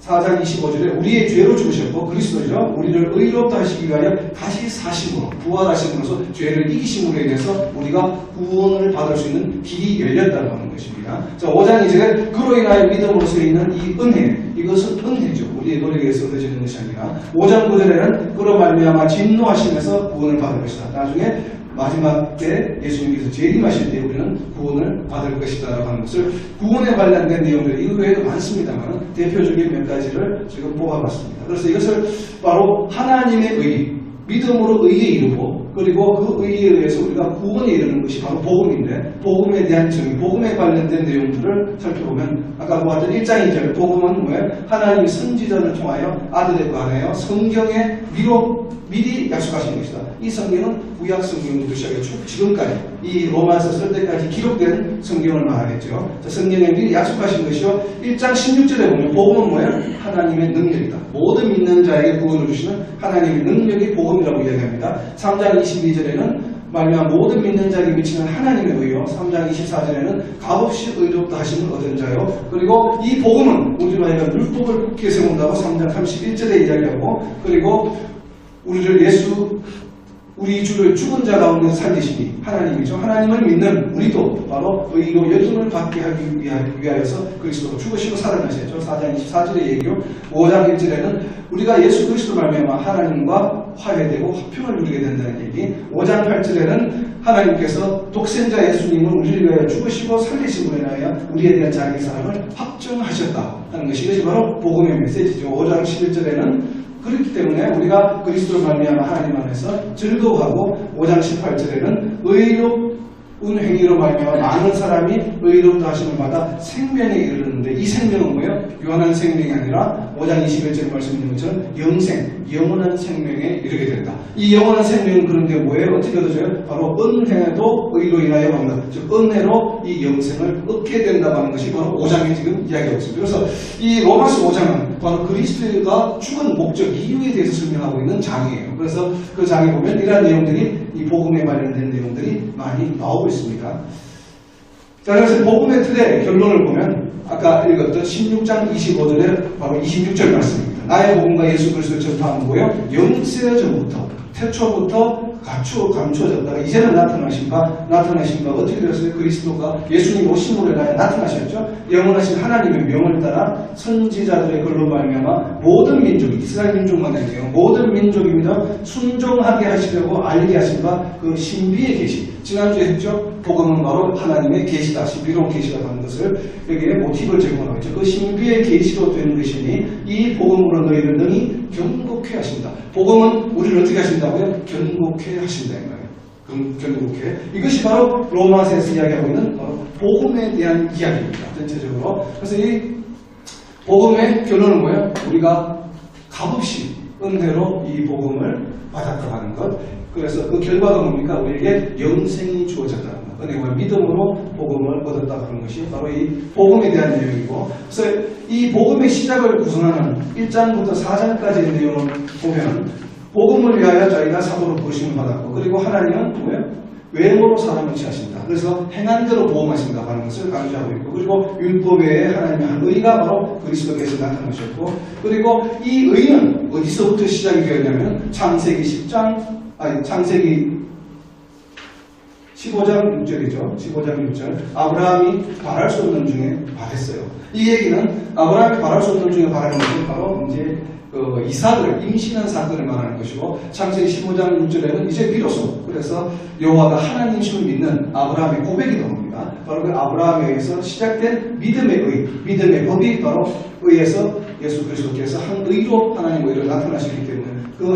4장 25절에 우리의 죄로 죽으셨고 그리스도죠. 우리를 의롭다 하시기 위하여 다시 사심으로 부활하심으로써 죄를 이기심으로 인해서 우리가 구원을 받을 수 있는 길이 열렸다고 하는 것입니다. 자, 5장 2절에 그로 인하여 믿음으로써 있는 이 은혜, 이것은 은혜죠. 우리의 노력에 의해서 얻어지는 것이 아니라 5장 9절에는 그로 말미암아 진노하시면서 구원을 받을 것이다. 나중에 마지막 때 예수님께서 재림하실 때 우리는 구원을 받을 것이다 라고 하는 것을 구원에 관련된 내용들이 이외에도 많습니다만 대표적인 몇 가지를 지금 뽑아봤습니다. 그래서 이것을 바로 하나님의 의, 믿음으로 의에 이르고 그리고 그 의에 의해서 우리가 구원에 이르는 것이 바로 복음인데 복음에 대한 정의, 복음에 관련된 내용들을 살펴보면 아까 보았던 1장 2절 복음은 뭐예요? 하나님이 선지자를 통하여 아들에 관하여 성경에 미리 약속하신 것이다. 이 성경은 구약 성경부터 시작해 쭉 지금까지 이 로마서 쓸 때까지 기록된 성경을 말하겠죠. 성경에 미리 약속하신 것이요. 1장 16절에 보면 복음은 뭐예요? 하나님의 능력이다. 모든 믿는 자에게 구원을 주시는 하나님의 능력이 복음이라고 이야기합니다. 3장 22절에는 말미암아 모든 믿는 자에게 미치는 하나님의 의요. 3장 24절에는 값없이 의롭다 하심을 얻은 자요. 그리고 이 복음은 우리로 하여금 율법을 굳게 세운다고 3장 31절에 이야기하고 그리고 우리 주를 죽은 자 가운데 살리시니 하나님이죠. 하나님을 믿는 우리도 바로 의로 여김을 받게 하기 위하여서 그리스도가 죽으시고 살아나셨죠. 4장 24절의 얘기요. 5장 1절에는 우리가 예수 그리스도 말미암아 하나님과 화해되고 화평을 누리게 된다는 얘기. 5장 8절에는 하나님께서 독생자 예수님을 우리를 위하여 죽으시고 살리심으로 인하여 우리에 대한 자기 사랑을 확정하셨다 하는 것이 이것이 바로 복음의 메시지죠. 5장 11절에는 그렇기 때문에 우리가 그리스도를 말미암아 하나님 안에서 즐거워하고 5장 18절에는 의로운 행위로 말미암아 많은 사람이 의롭다 하심을 받아 생명에 이르는데 이 생명은 뭐예요? 유한한 생명이 아니라 5장 21절에 말씀드린 것처럼 영원한 생명에 이르게 된다. 이 영원한 생명은 그런데 뭐예요? 어떻게 얻어져요? 바로 은혜도 의로 인하여 받는다. 즉 은혜로 이 영생을 얻게 된다고 하는 것이 바로 5장에 지금 이야기하고 있습니다. 그래서 이 로마서 5장은 바로 그리스도가 죽은 목적 이유에 대해서 설명하고 있는 장이에요. 그래서 그 장에 보면 이러한 내용들이 이 복음에 관련된 내용들이 많이 나오고 있습니다. 자, 그래서 복음의 틀의 결론을 보면 아까 읽었던 16장 25절에 바로 26절 말씀입니다. 나의 복음과 예수 그리스도를 전파하는 거요. 영세 전부터 태초부터 감추어졌다가 이제는 나타나신 바 어떻게 되었어요? 그리스도가 예수님 오심으로 인하여 나타나셨죠. 영원하신 하나님의 명을 따라 선지자들의 글로 말미암아 모든 민족, 이스라엘 민족만 아니에요. 모든 민족입니다. 순종하게 하시려고 알게 하신 바 그 신비의 계시. 지난주에 했죠. 복음은 바로 하나님의 계시다. 신비로운 계시라고 하는 것을 여기에 모티브를 제공하고 있죠. 그 신비의 계시로 되는 것이니 이 복음으로 너희를 능히 견고케 하신다. 복음은 우리를 어떻게 하신다고요? 견고케 하신다. 견고케. 이것이 바로 로마서에서 이야기하고 있는 바로 복음에 대한 이야기입니다. 전체적으로. 그래서 이 복음의 결론은 뭐예요? 우리가 값없이 은혜로 이 복음을 받았다고 하는 것. 그래서 그 결과가 뭡니까? 우리에게 영생이 주어졌다는 것. 은혜와 믿음으로 복음을 얻었다고 하는 것이 바로 이 복음에 대한 내용이고, 그래서 이 복음의 시작을 구성하는 1장부터 4장까지의 내용을 보면 복음을 위하여 저희가 사도로 부르심을 받았고, 그리고 하나님은 뭐예요? 외모로 사람을 취하신다. 그래서 행한 대로 보험하신다고 하는 것을 강조하고 있고, 그리고 율법 외에 하나님의 한 의가 바로 그리스도께서 나타나셨고, 그리고 이 의는 어디서부터 시작이 되었냐면 창세기 15장 6절이죠. 15장 6절. 아브라함이 바랄 수 없는 중에 바랬어요. 이 얘기는 아브라함이 바랄 수 없는 중에 바라는 것은 바로 이제 이삭을 임신한 사건을 말하는 것이고, 창세기 15장 6절에는 이제 비로소 그래서 여호와가 하나님이심을 믿는 아브라함의 고백이 나옵니다. 바로 그 아브라함에 의해서 시작된 믿음의 의, 믿음의 법이 바로 의해서 예수 그리스도께서 한 의로 하나님의 의로 나타나시기 때문에 그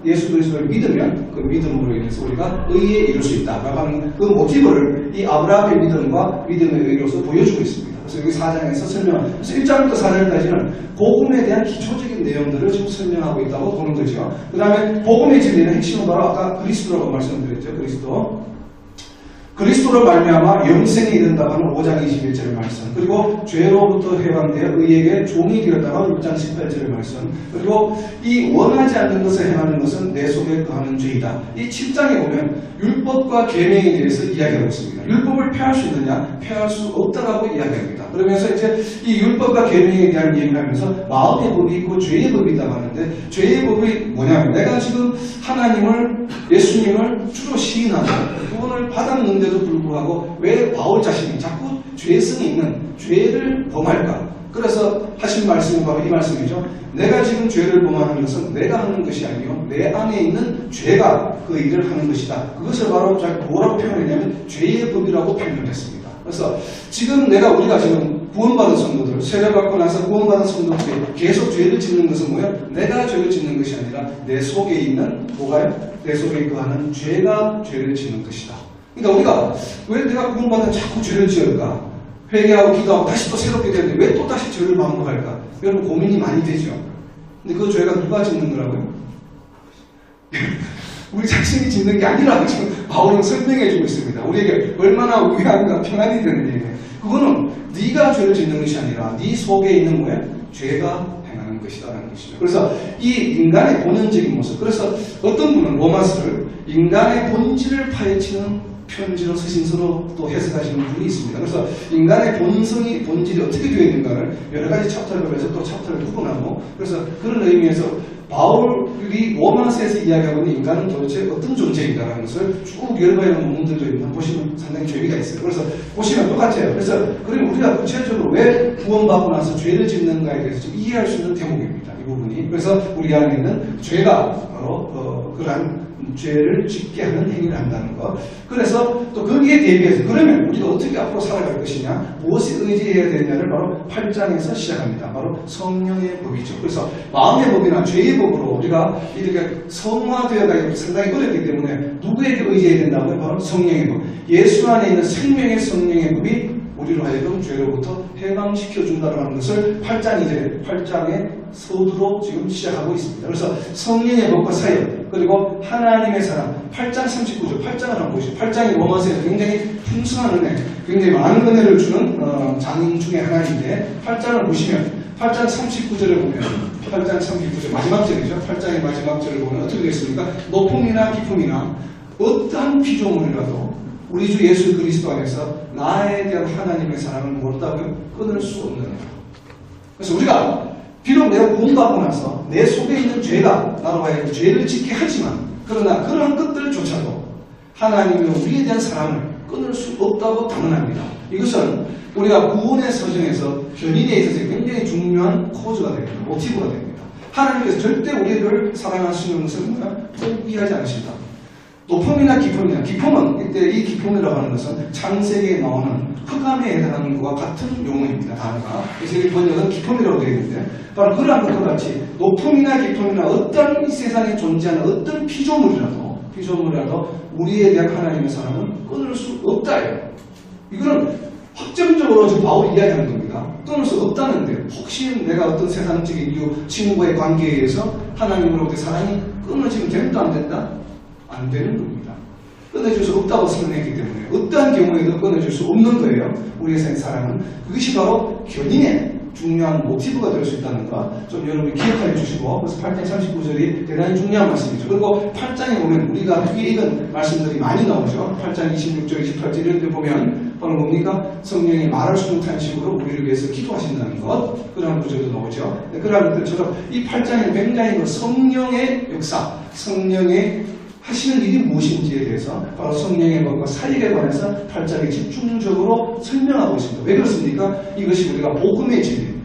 예수 그리스도를 믿으면 그 믿음으로 인해서 우리가 의에 이룰 수 있다라고 하는 그 모티브를 이 아브라함의 믿음과 믿음의 의로서 보여주고 있습니다. 그래서 여기 4장에서 설명합니다. 그래서 1장부터 4장까지는 복음에 대한 기초적인 내용들을 지금 설명하고 있다고 보는 거죠. 그 다음에 복음의 진리는 핵심은 바로 아까 그리스도라고 말씀드렸죠. 그리스도로 말미암아 영생에 이른다고 하는 5장 21절의 말씀, 그리고 죄로부터 해방되어 의에게 종이 되었다고 하는 6장 18절의 말씀, 그리고 이 원하지 않는 것을 행하는 것은 내 속에 거하는 죄이다. 이 7장에 보면 율법과 계명에 대해서 이야기하고 있습니다. 율법을 폐할 수 있느냐? 폐할 수 없다라고 이야기합니다. 그러면서 이제 이 율법과 계명에 대한 얘기를 하면서 마음의 법이 있고 죄의 법이 있다고 하는데 죄의 법이 뭐냐면 내가 지금 하나님을 예수님을 주로 시인하고 구원을 받았는데도 불구하고 왜 바울 자신이 자꾸 죄성이 있는 죄를 범할까? 그래서 하신 말씀이 바로 이 말씀이죠. 내가 지금 죄를 범하는 것은 내가 하는 것이 아니요 내 안에 있는 죄가 그 일을 하는 것이다. 그것을 바로 뭐라고 표현했냐면 죄의 법이라고 표현을 했습니다. 그래서 지금 우리가 지금 구원받은 성도들, 세례받고 나서 구원받은 성도들이 계속 죄를 짓는 것은 뭐예요? 내가 죄를 짓는 것이 아니라 내 속에 있는 뭐가요? 내 속에 거하는 죄가 죄를 짓는 것이다. 그러니까 우리가 왜 내가 구원받아 자꾸 죄를 지을까? 회개하고 기도하고 다시 또 새롭게 되는데 왜 또 다시 죄를 반복할까? 여러분 고민이 많이 되죠. 근데 그 죄가 누가 짓는 거라고요? 우리 자신이 짓는 게 아니라고 지금 바울은 설명해 주고 있습니다. 우리에게 얼마나 위안과 평안이 되는 얘기예요. 그거는 네가 죄를 짓는 것이 아니라 네 속에 있는 뭐예요? 죄가 행하는 것이다라는 것이죠. 그래서 이 인간의 본연적인 모습, 그래서 어떤 분은 로마서를 인간의 본질을 파헤치는 편지로 서신서로 또 해석하시는 분이 있습니다. 그래서 인간의 본질이 어떻게 되어 있는가를 여러 가지 챕터를 해서 또 챕터를 구분하고, 그래서 그런 의미에서 바울이 로마서에서 이야기하고 있는 인간은 도대체 어떤 존재인가라는 것을 쭉 여러 가지 논문들도 있는 보시면 상당히 재미가 있어요. 그래서 보시면 똑같아요. 그래서 그러면 우리가 구체적으로 왜 구원받고 나서 죄를 짓는가에 대해서 좀 이해할 수 있는 대목입니다. 이 부분이. 그래서 우리 안에 있는 죄가 바로 그러한 죄를 짓게 하는 행위를 한다는 것. 그래서 또 거기에 대비해서 그러면 우리가 어떻게 앞으로 살아갈 것이냐, 무엇에 의지해야 되느냐를 바로 8장에서 시작합니다. 바로 성령의 법이죠. 그래서 마음의 법이나 죄의 법으로 우리가 이렇게 성화되어가기가 상당히 어렵기 때문에 누구에게 의지해야 된다고요? 바로 성령의 법. 예수 안에 있는 생명의 성령의 법이 우리로 하여금 죄로부터 해방시켜준다는 것을 8장의 서두로 지금 시작하고 있습니다. 그래서 성령의 법과 사역, 그리고 하나님의 사랑, 8장 39절, 8장을 한번 보시죠. 8장이 로마서에 굉장히 풍성한 은혜, 굉장히 많은 은혜를 주는 장인 중에 하나인데 8장을 보시면 8장 39절을 보면 8장 39절 마지막 절이죠. 8장의 마지막 절을 보면 어떻게 되겠습니까? 높음이나 깊음이나 어떠한 피조물이라도 우리 주 예수 그리스도 안에서 나에 대한 하나님의 사랑을 모른다면 끊을 수 없는 거예요. 그래서 우리가 비록 내가 구원받고 나서 내 속에 있는 죄가 나로 하여금 죄를 짓게 하지만 그러나 그러한 것들조차도 하나님의 우리에 대한 사랑을 끊을 수 없다고 단언합니다. 이것은 우리가 구원의 서정에서 견인에 있어서 굉장히 중요한 코즈가 됩니다. 모티브가 됩니다. 하나님께서 절대 우리를 사랑하시는 것을 포기하지 않으신다. 높음이나 깊음이나, 깊음은 이때 이 깊음이라고 하는 것은 창세기에 나오는 흑암에 해당하는 것과 같은 용어입니다. 단어가. 그래서 이 번역은 깊음이라고 되어 있는데 바로 그러한 것과 같이 높음이나 깊음이나 어떤 이 세상에 존재하는 어떤 피조물이라도 우리에 대한 하나님의 사랑은 끊을 수 없다예요. 이거는 확정적으로 지금 바울이 이야기하는 겁니다. 끊을 수 없다는데 혹시 내가 어떤 세상적인 이유, 친구와의 관계에 의해서 하나님으로부터 사랑이 끊어지면 된다 안 된다? 안 되는 겁니다. 끊어질 수 없다고 설명했기 때문에 어떠한 경우에도 끊어질 수 없는 거예요. 우리의 사랑은. 그것이 바로 견인의 중요한 모티브가 될 수 있다는 거 좀 여러분이 기억해 주시고, 그래서 8장 39절이 대단히 중요한 말씀이죠. 그리고 8장에 보면 우리가 뒤에 이런 말씀들이 많이 나오죠. 8장 26절, 28절 이런 데 보면 바로 뭡니까? 성령이 말할 수 못한 식으로 우리를 위해서 기도하신다는 것, 그런 구절도 나오죠. 그런 것들처럼 이 8장에 굉장히 성령의 역사, 성령의 하시는 일이 무엇인지에 대해서 바로 성령의 법과 사역에 관해서 8장에 집중적으로 설명하고 있습니다. 왜 그렇습니까? 이것이 우리가 복음의 진리,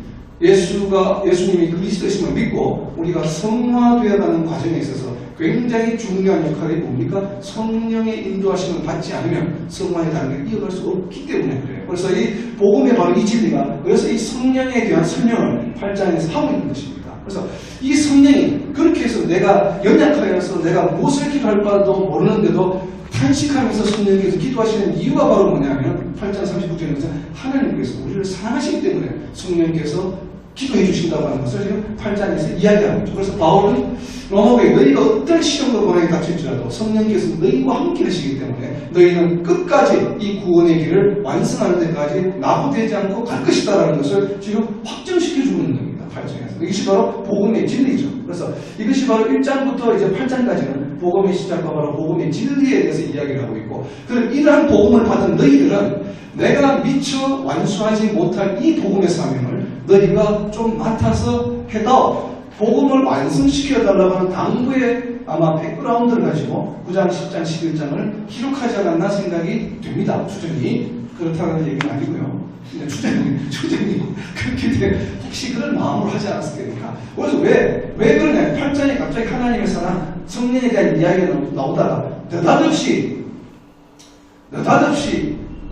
예수님이 그리스도이심을 믿고 우리가 성화되어가는 과정에 있어서 굉장히 중요한 역할이 뭡니까? 성령의 인도하심을 받지 않으면 성화의 단계를 이어갈 수 없기 때문에 그래요. 그래서 이 복음의 바로 이 진리가, 그래서 이 성령에 대한 설명을 8장에서 하고 있는 것입니다. 그래서 이 성령이 그렇게 해서 내가 연약하여서 내가 무엇을 기도할 바도 모르는데도 탄식하면서 성령께서 기도하시는 이유가 바로 뭐냐면 8장 39절에서 하나님께서 우리를 사랑하시기 때문에 성령께서 기도해 주신다고 하는 것을 지금 8장에서 이야기하고 있죠. 그래서 바울은 로마교회 너희가 어떤 시험과 고난에 닥칠지라도 성령께서 너희와 함께 하시기 때문에 너희는 끝까지 이 구원의 길을 완성하는 데까지 나부되지 않고 갈 것이다라는 것을 지금 확정시켜 주고 있는 겁니다. 8장에서. 있습니다. 이것이 바로 복음의 진리죠. 그래서 이것이 바로 1장부터 이제 8장까지는 복음의 시작과 바로 복음의 진리에 대해서 이야기를 하고 있고, 그럼 이러한 복음을 받은 너희들은 내가 미처 완수하지 못할 이 복음의 사명을 너희가 좀 맡아서 해도 복음을 완성시켜달라고 하는 당부의 아마 백그라운드를 가지고 9장, 10장, 11장을 기록하지 않았나 생각이 됩니다. 추정이. 그렇다는 얘기는 아니고요. 근데 추정이 그렇게 돼. 혹시 그런 마음으로 하지 않았을까? 그래서 왜 그러냐? 8장에 갑자기 하나님의 사랑, 성령에 대한 이야기가 나오다가 느닷없이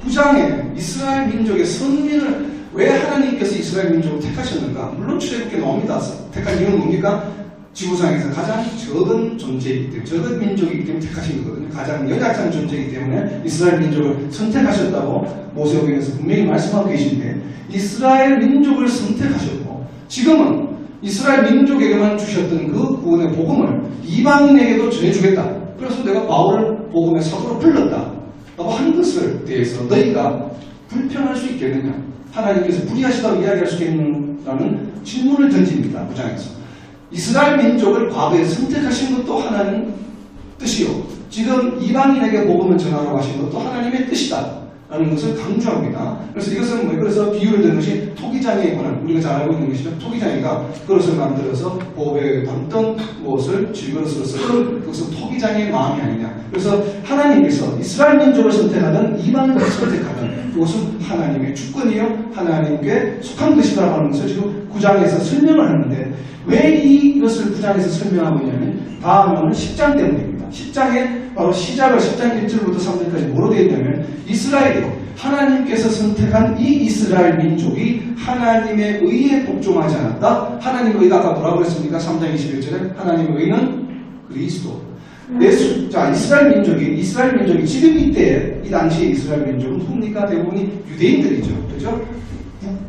9장에 이스라엘 민족의 선민을 왜 하나님께서 이스라엘 민족을 택하셨는가? 물론 출애굽기에 나옵니다. 택한 이유는 뭡니까? 지구상에서 가장 적은 존재이기 때문에, 적은 민족이기 때문에 택하신 거거든요. 가장 연약한 존재이기 때문에 이스라엘 민족을 선택하셨다고 모세오경에서 분명히 말씀하고 계신데, 이스라엘 민족을 선택하셨고 지금은 이스라엘 민족에게만 주셨던 그 구원의 복음을 이방인에게도 전해주겠다. 그래서 내가 바울을 복음의 사도로 불렀다 라고 한 것을 대해서 너희가 불평할 수 있겠느냐? 하나님께서 불의하시다고 이야기할 수 있겠느냐는 질문을 던집니다. 9장에서. 이스라엘 민족을 과거에 선택하신 것도 하나님 뜻이요, 지금 이방인에게 복음을 전하라고 하신 것도 하나님의 뜻이다 라는 것을 강조합니다. 그래서 이것은 그래서 비유를 든 것이 토기장이의 권한, 우리가 잘 알고 있는 것이죠. 토기장이가 그릇을 만들어서 보배에 담던 무엇을 질그릇으로 쓰는 그것은 토기장의 마음이 아니냐. 그래서 하나님께서 이스라엘 민족을 선택하든 이방인을 선택하든 그것은 하나님의 주권이요, 하나님께 속한 것이다라고 하는 것을 지금 9장에서 설명을 하는데, 왜 이것을 9장에서 설명하고 있냐면 다음은 10장 때문입니다. 10장에 바로 시작을 10장 1절부터 3절까지 뭐로 되어 있냐면, 이스라엘이 하나님께서 선택한 이 이스라엘 민족이 하나님의 의에 복종하지 않았다. 하나님의 의가 아까 뭐라고 했습니까? 3장 21절에 하나님의 의는 그리스도. 이스라엘 민족이 지금 이때 이 당시에 이스라엘 민족은 누굽니까? 대부분이 유대인들이죠. 그렇죠?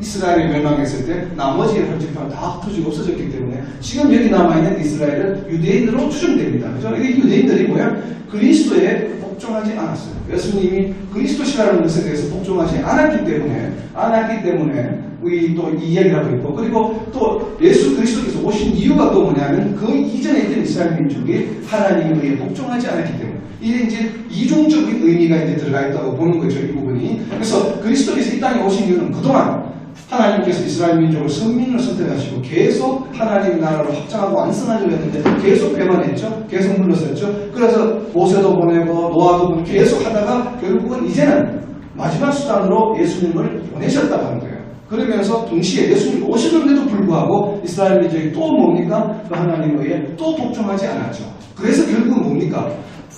이스라엘이 멸망했을 때 나머지 혈집파는 다 흩어지고 없어졌기 때문에 지금 여기 남아있는 이스라엘은 유대인으로 추정됩니다. 그죠? 이 유대인들이 뭐야? 그리스도에 복종하지 않았어요. 예수님이 그리스도시라는 것에 대해서 복종하지 않았기 때문에 우리 또 이 이야기를 하고 있고, 그리고 또 예수 그리스도께서 오신 이유가 또 뭐냐면 그 이전에 있던 이스라엘 민족이 하나님에 의해 복종하지 않았기 때문에, 이게 이제 이중적인 의미가 이제 들어가 있다고 보는 거죠, 이 부분이. 그래서 그리스도께서 이 땅에 오신 이유는 그동안 하나님께서 이스라엘 민족을 선민을 선택하시고 계속 하나님의 나라를 확장하고 완성하려고 했는데 계속 배반했죠. 계속 물러섰죠. 그래서 모세도 보내고 노아도 보내고 계속 하다가 결국은 이제는 마지막 수단으로 예수님을 보내셨다고 하는 거예요. 그러면서 동시에 예수님 오시는데도 불구하고 이스라엘 민족이 또 뭡니까? 그 하나님에 의해 또 복종하지 않았죠. 그래서 결국은 뭡니까?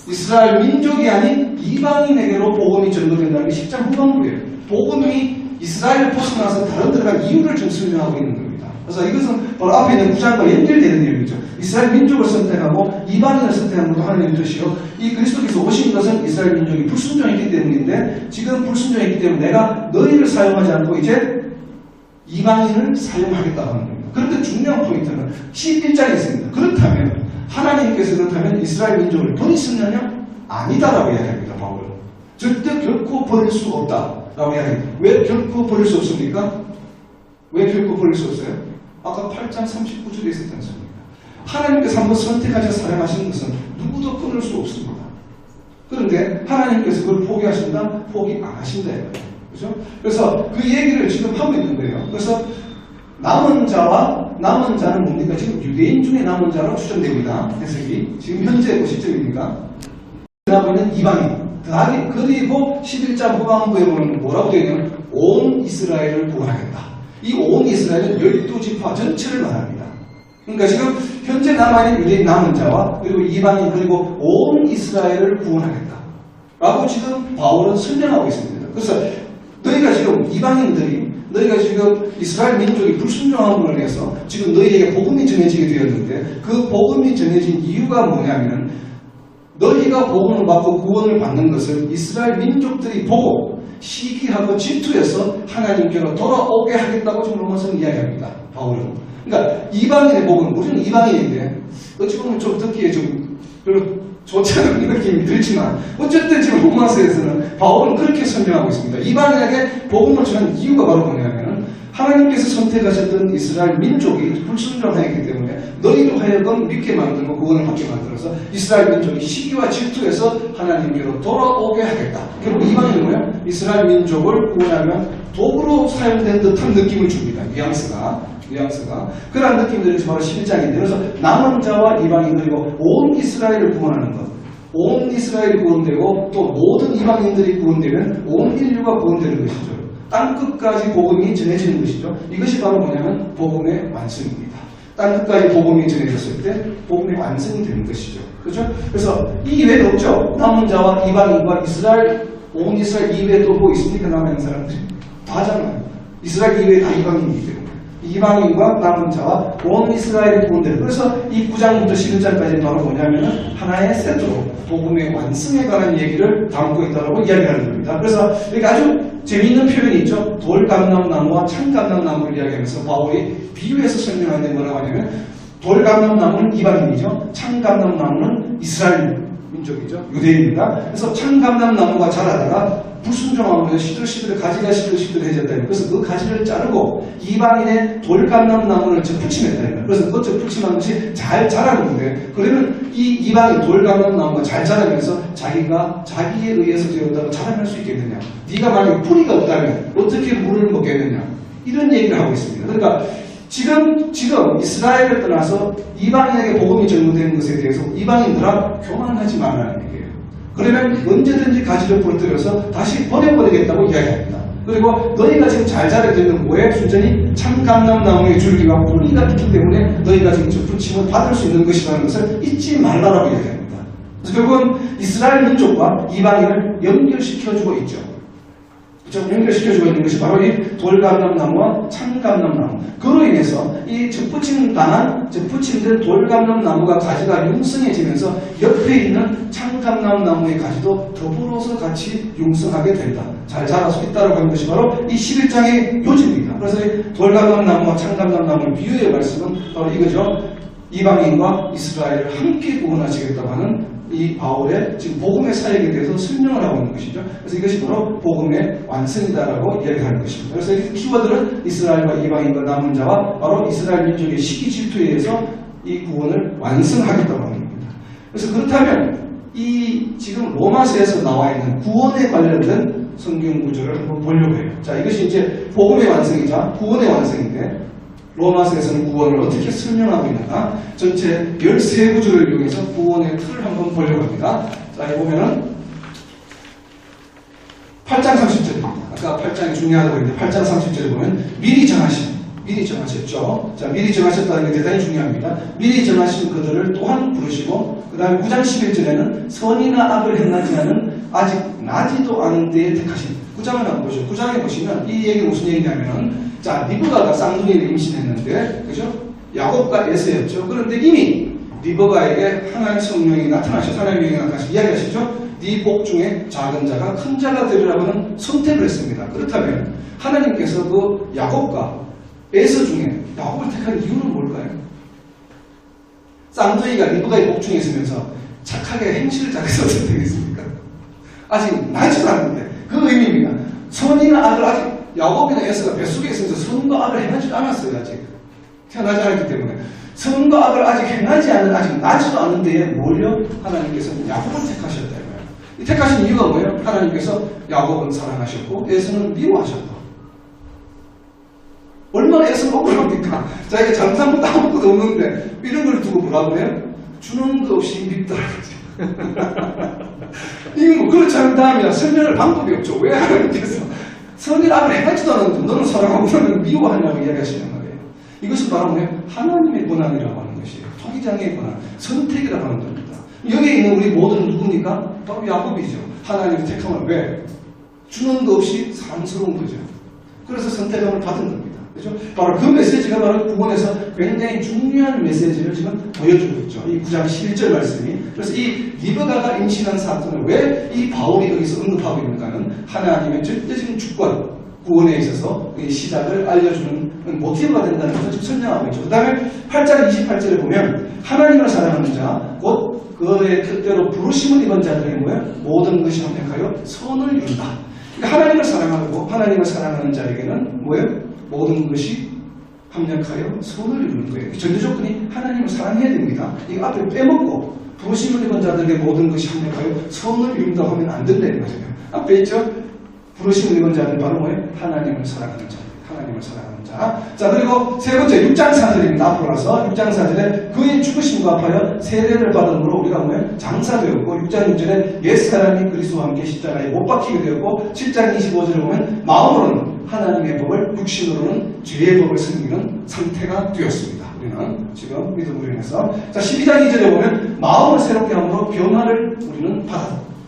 이스라엘 민족이 아닌 이방인에게로 복음이 전도된다는 게 10장 후반부예요. 복음이 이스라엘을 벗어나서 다른 데로 간 이유를 좀 설명하고 있는 겁니다. 그래서 이것은 바로 앞에 있는 9장과 연결되는 내용이죠. 이스라엘 민족을 선택하고 이방인을 선택한 것도 하나님의 뜻이요, 이 그리스도께서 오신 것은 이스라엘 민족이 불순종했기 때문인데, 지금 불순종했기 때문에 내가 너희를 사용하지 않고 이제 이방인을 사용하겠다고 하는 겁니다. 그런데 중요한 포인트는 11장에 있습니다. 그렇다면 하나님께서 이스라엘 민족을 버리셨느냐? 아니다라고 이야기합니다. 바울은 절대 결코 버릴 수 없다라고 이야기합니다. 왜 결코 버릴 수 없습니까? 왜 결코 버릴 수 없어요? 아까 8장 39절에 있었던 것입니다. 하나님께서 한번 선택하셔 사랑하시는 것은 누구도 끊을 수 없습니다. 그런데 하나님께서 그걸 포기하신다? 포기 안 하신다. 그죠? 그래서 그 얘기를 지금 하고 있는데요. 그래서 남은 자는 뭡니까? 지금 유대인 중에 남은 자로 추정됩니다. 해석이. 지금 현재 시점입니까? 남은 있는 이방인. 그리고 11장 후반부에 보면 뭐라고 되어 있냐면 온 이스라엘을 구원하겠다. 이 온 이스라엘은 12지파 전체를 말합니다. 그러니까 지금 현재 남아있는 유대인 남은 자와 그리고 이방인 그리고 온 이스라엘을 구원하겠다 라고 지금 바울은 설명하고 있습니다. 그래서 너희가 지금 이방인들이 너희가 지금 이스라엘 민족이 불순종함으로 인해서 지금 너희에게 복음이 전해지게 되었는데, 그 복음이 전해진 이유가 뭐냐면 너희가 복음을 받고 구원을 받는 것을 이스라엘 민족들이 보고 시기하고 질투해서 하나님께로 돌아오게 하겠다고 지금 로마서는 이야기합니다. 바울은. 그러니까 이방인의 복음, 우리는 이방인인데 어찌 보면 좀 듣기에 좀 별로 좋지 않은 느낌이 들지만 어쨌든 지금 로마서에서는 바울은 그렇게 설명하고 있습니다. 이방인에게 복음을 전하는 이유가 바로 뭐냐면 하나님께서 선택하셨던 이스라엘 민족이 불순종하였기 때문에 너희로 하여금 믿게 만들고 구원을 받게 만들어서 이스라엘 민족이 시기와 질투에서 하나님께로 돌아오게 하겠다. 결국 이방인은 뭐예요? 이스라엘 민족을 구원하면 도구로 사용된 듯한 느낌을 줍니다. 뉘앙스가. 그러한 느낌이 들어서 바로 11장인데 그래서 남은 자와 이방인 그리고 온 이스라엘을 구원하는 것. 온 이스라엘이 구원되고 또 모든 이방인들이 구원되면 온 인류가 구원되는 것이죠. 땅끝까지 복음이 전해지는 것이죠. 이것이 바로 뭐냐면 복음의 완성입니다. 땅끝까지 복음이 전해졌을 때 복음이 완성이 되는 것이죠. 그렇죠? 그래서 이 이외에도 없죠. 남은 자와 이방인과 이스라엘, 온 이스라엘 이외에 또 뭐 있습니까? 남은 사람들이 다잖아요. 이스라엘 이외에 다 이방인이기 때문에. 이방인과 남은 자와 온 이스라엘이 구원되는. 그래서 이 9장부터 11장까지 바로 뭐냐면 하나의 세트로 복음의 완성에 관한 얘기를 담고 있다고 이야기하는 겁니다. 그래서 여기 아주 재미있는 표현이 있죠. 돌감람나무와 참감람나무를 이야기하면서 바울이 비유해서 설명하는데 뭐라고 하냐면 돌감람나무는 이방인이죠. 참감람나무는 이스라엘 민족이죠. 유대인입니다. 그래서 참감람나무가 자라다가 불순종하면서 시들시들 가지가 시들시들해졌다. 그래서 그 가지를 자르고 이방인의 돌감람나무를 접붙임했다. 그래서 그 접붙임한 것이 잘 자라는데 그러면 이 이방인 돌감람나무가 잘 자라면서 자기가 자기에 의해서 되었다고 자라날 수 있겠느냐. 네가 만약에 뿌리가 없다면 어떻게 물을 먹겠느냐. 이런 얘기를 하고 있습니다. 그러니까 지금 이스라엘을 떠나서 이방인에게 복음이 전무된 것에 대해서 이방인들아 교만하지 말라는 얘기예요. 그러면 언제든지 가지를 부러뜨려서 다시 버려버리겠다고 이야기합니다. 그리고 너희가 지금 잘 자라게 되는 뭐에 순전히 참감람나무의 줄기와 뿌리가 있기 때문에 너희가 지금 접붙임을 받을 수 있는 것이라는 것을 잊지 말라라고 이야기합니다. 그래서 결국은 이스라엘 민족과 이방인을 연결시켜주고 있죠. 연결시켜주고 있는 것이 바로 이 돌감람나무와 참감람나무. 그로 인해서 이 접붙임된 돌감람나무가 가지가 융성해지면서 옆에 있는 참감람나무의 가지도 더불어서 같이 융성하게 된다. 잘 자랄 수 있다고 하는 것이 바로 이 11장의 요지입니다. 그래서 이 돌감람나무와 참감람나무의 비유의 말씀은 바로 이거죠. 이방인과 이스라엘을 함께 구원하시겠다고 하는 이 바울의 지금 복음의 사역에 대해서 설명을 하고 있는 것이죠. 그래서 이것이 바로 복음의 완성이다라고 이야기하는 것입니다. 그래서 이 키워드는 이스라엘과 이방인과 남은 자와 바로 이스라엘 민족의 시기 질투에 의해서 이 구원을 완성하겠다고 하는 겁니다. 그래서 그렇다면 이 지금 로마서에서 나와 있는 구원에 관련된 성경 구절을 한번 보려고 해요. 자, 이것이 이제 복음의 완성이자 구원의 완성인데 로마서에서는 구원을 어떻게 설명하고 있는가? 전체 13구절을 이용해서 구원의 틀을 한번 보려고 합니다. 자, 여기 보면은 8장 30절입니다. 아까 8장이 중요하다고 했는데 8장 30절에 보면 미리 정하셨죠. 자, 미리 정하셨다는 게 대단히 중요합니다. 미리 정하신 그들을 또한 부르시고 그 다음에 9장 11절에는 선이나 악을 행하지 않은 아직 나지도 않은 때에 택하신 9장을 한번 보시죠. 9장에 보시면 이 얘기가 무슨 얘기냐면 자, 리브가가 쌍둥이를 임신했는데, 그죠? 야곱과 에서였죠. 그런데 이미 리브가에게 하나님의 성령이 나타나셔서 이야기하시죠? 네 복 중에 작은 자가 큰 자가 되리라고는 선택을 했습니다. 그렇다면 하나님께서 그 야곱과 에서 중에 야곱을 택한 이유는 뭘까요? 쌍둥이가 리브가의 복 중에 있으면서 착하게 행실을 잘해서 선택했습니까? 아직 나지도 않는데 그 의미입니다. 선이나 악을 아직 야곱이나 에서가 뱃속에 있으면서 선과 악을 행하지 않았어요. 아직 태어나지 않았기 때문에 선과 악을 아직 행하지 않은 아직 나지도 않은 데에 뭘요? 하나님께서는 야곱을 택하셨다. 이 택하신 이유가 뭐예요? 하나님께서 야곱은 사랑하셨고 에서는 미워하셨다. 얼마나 에서는 억울합니까? 자기가 장상부터 아무것도 없는데 이런 걸 두고 뭐라고 해요? 주는 것 없이 밉더라. 이건 뭐 그렇지 않은 다음이야 설명할 방법이 없죠. 왜 하나님께서 선을 악을 행하지도 않았는데 너는 사랑하고 너는 미워하냐고 이야기하시는 거예요. 이것은 바로 뭐예요? 하나님의 권한이라고 하는 것이에요. 통일장의 권한, 선택이라고 하는 겁니다. 여기에 있는 우리 모두는 누굽니까? 바로 야곱이죠. 하나님의 택함을 왜? 주는 것 없이 사랑스러운 거죠. 그래서 선택함을 받은 겁니다. 그렇죠? 바로 그 메시지가 바로 구원에서 굉장히 중요한 메시지를 지금 보여주고 있죠. 이 9장 11절 말씀이. 그래서 이 리브가가 임신한 사건을 왜 이 바울이 여기서 언급하고 있는가는 하나님의 절대적인 주권, 구원에 있어서 시작을 알려주는 모티브가 된다는 것을 지금 설명하고 있죠. 그 다음에 8장 28절에 보면 하나님을 사랑하는 자, 곧 그의 뜻대로 부르심을 입은 자들이 뭐예요? 모든 것이 합력하여 선을 이룬다. 그러니까 하나님을 사랑하고 하나님을 사랑하는 자에게는 뭐예요? 모든 것이 합력하여 선을 이루는 거예요. 전제 조건이 하나님을 사랑해야 됩니다. 이거 앞에 빼먹고 부르심을 입은 자들에게 모든 것이 합력하여 선을 이룬다고 하면 안 된다는 거죠. 앞에 있죠? 부르심을 입은 자들은 바로 뭐예요? 하나님을 사랑하는 자. 하나님을 사랑하는 자. 자, 그리고 세 번째 6장 4절입니다. 앞으로 가서 6장 4절에 그의 죽으심과 합하여 세례를 받음으로 우리가 뭐예요? 장사되었고 6장 6절에 옛사람이 그리스도와 함께 십자가에 못 박히게 되었고 7장 25절에 보면 마음으로는 하나님의 법을 육신으로는 죄의 법을 섬기는 상태가 되었습니다. 우리는 지금 믿음으로 인해서 자 12장 2절에 보면 마음을 새롭게 함으로 변화를 우리는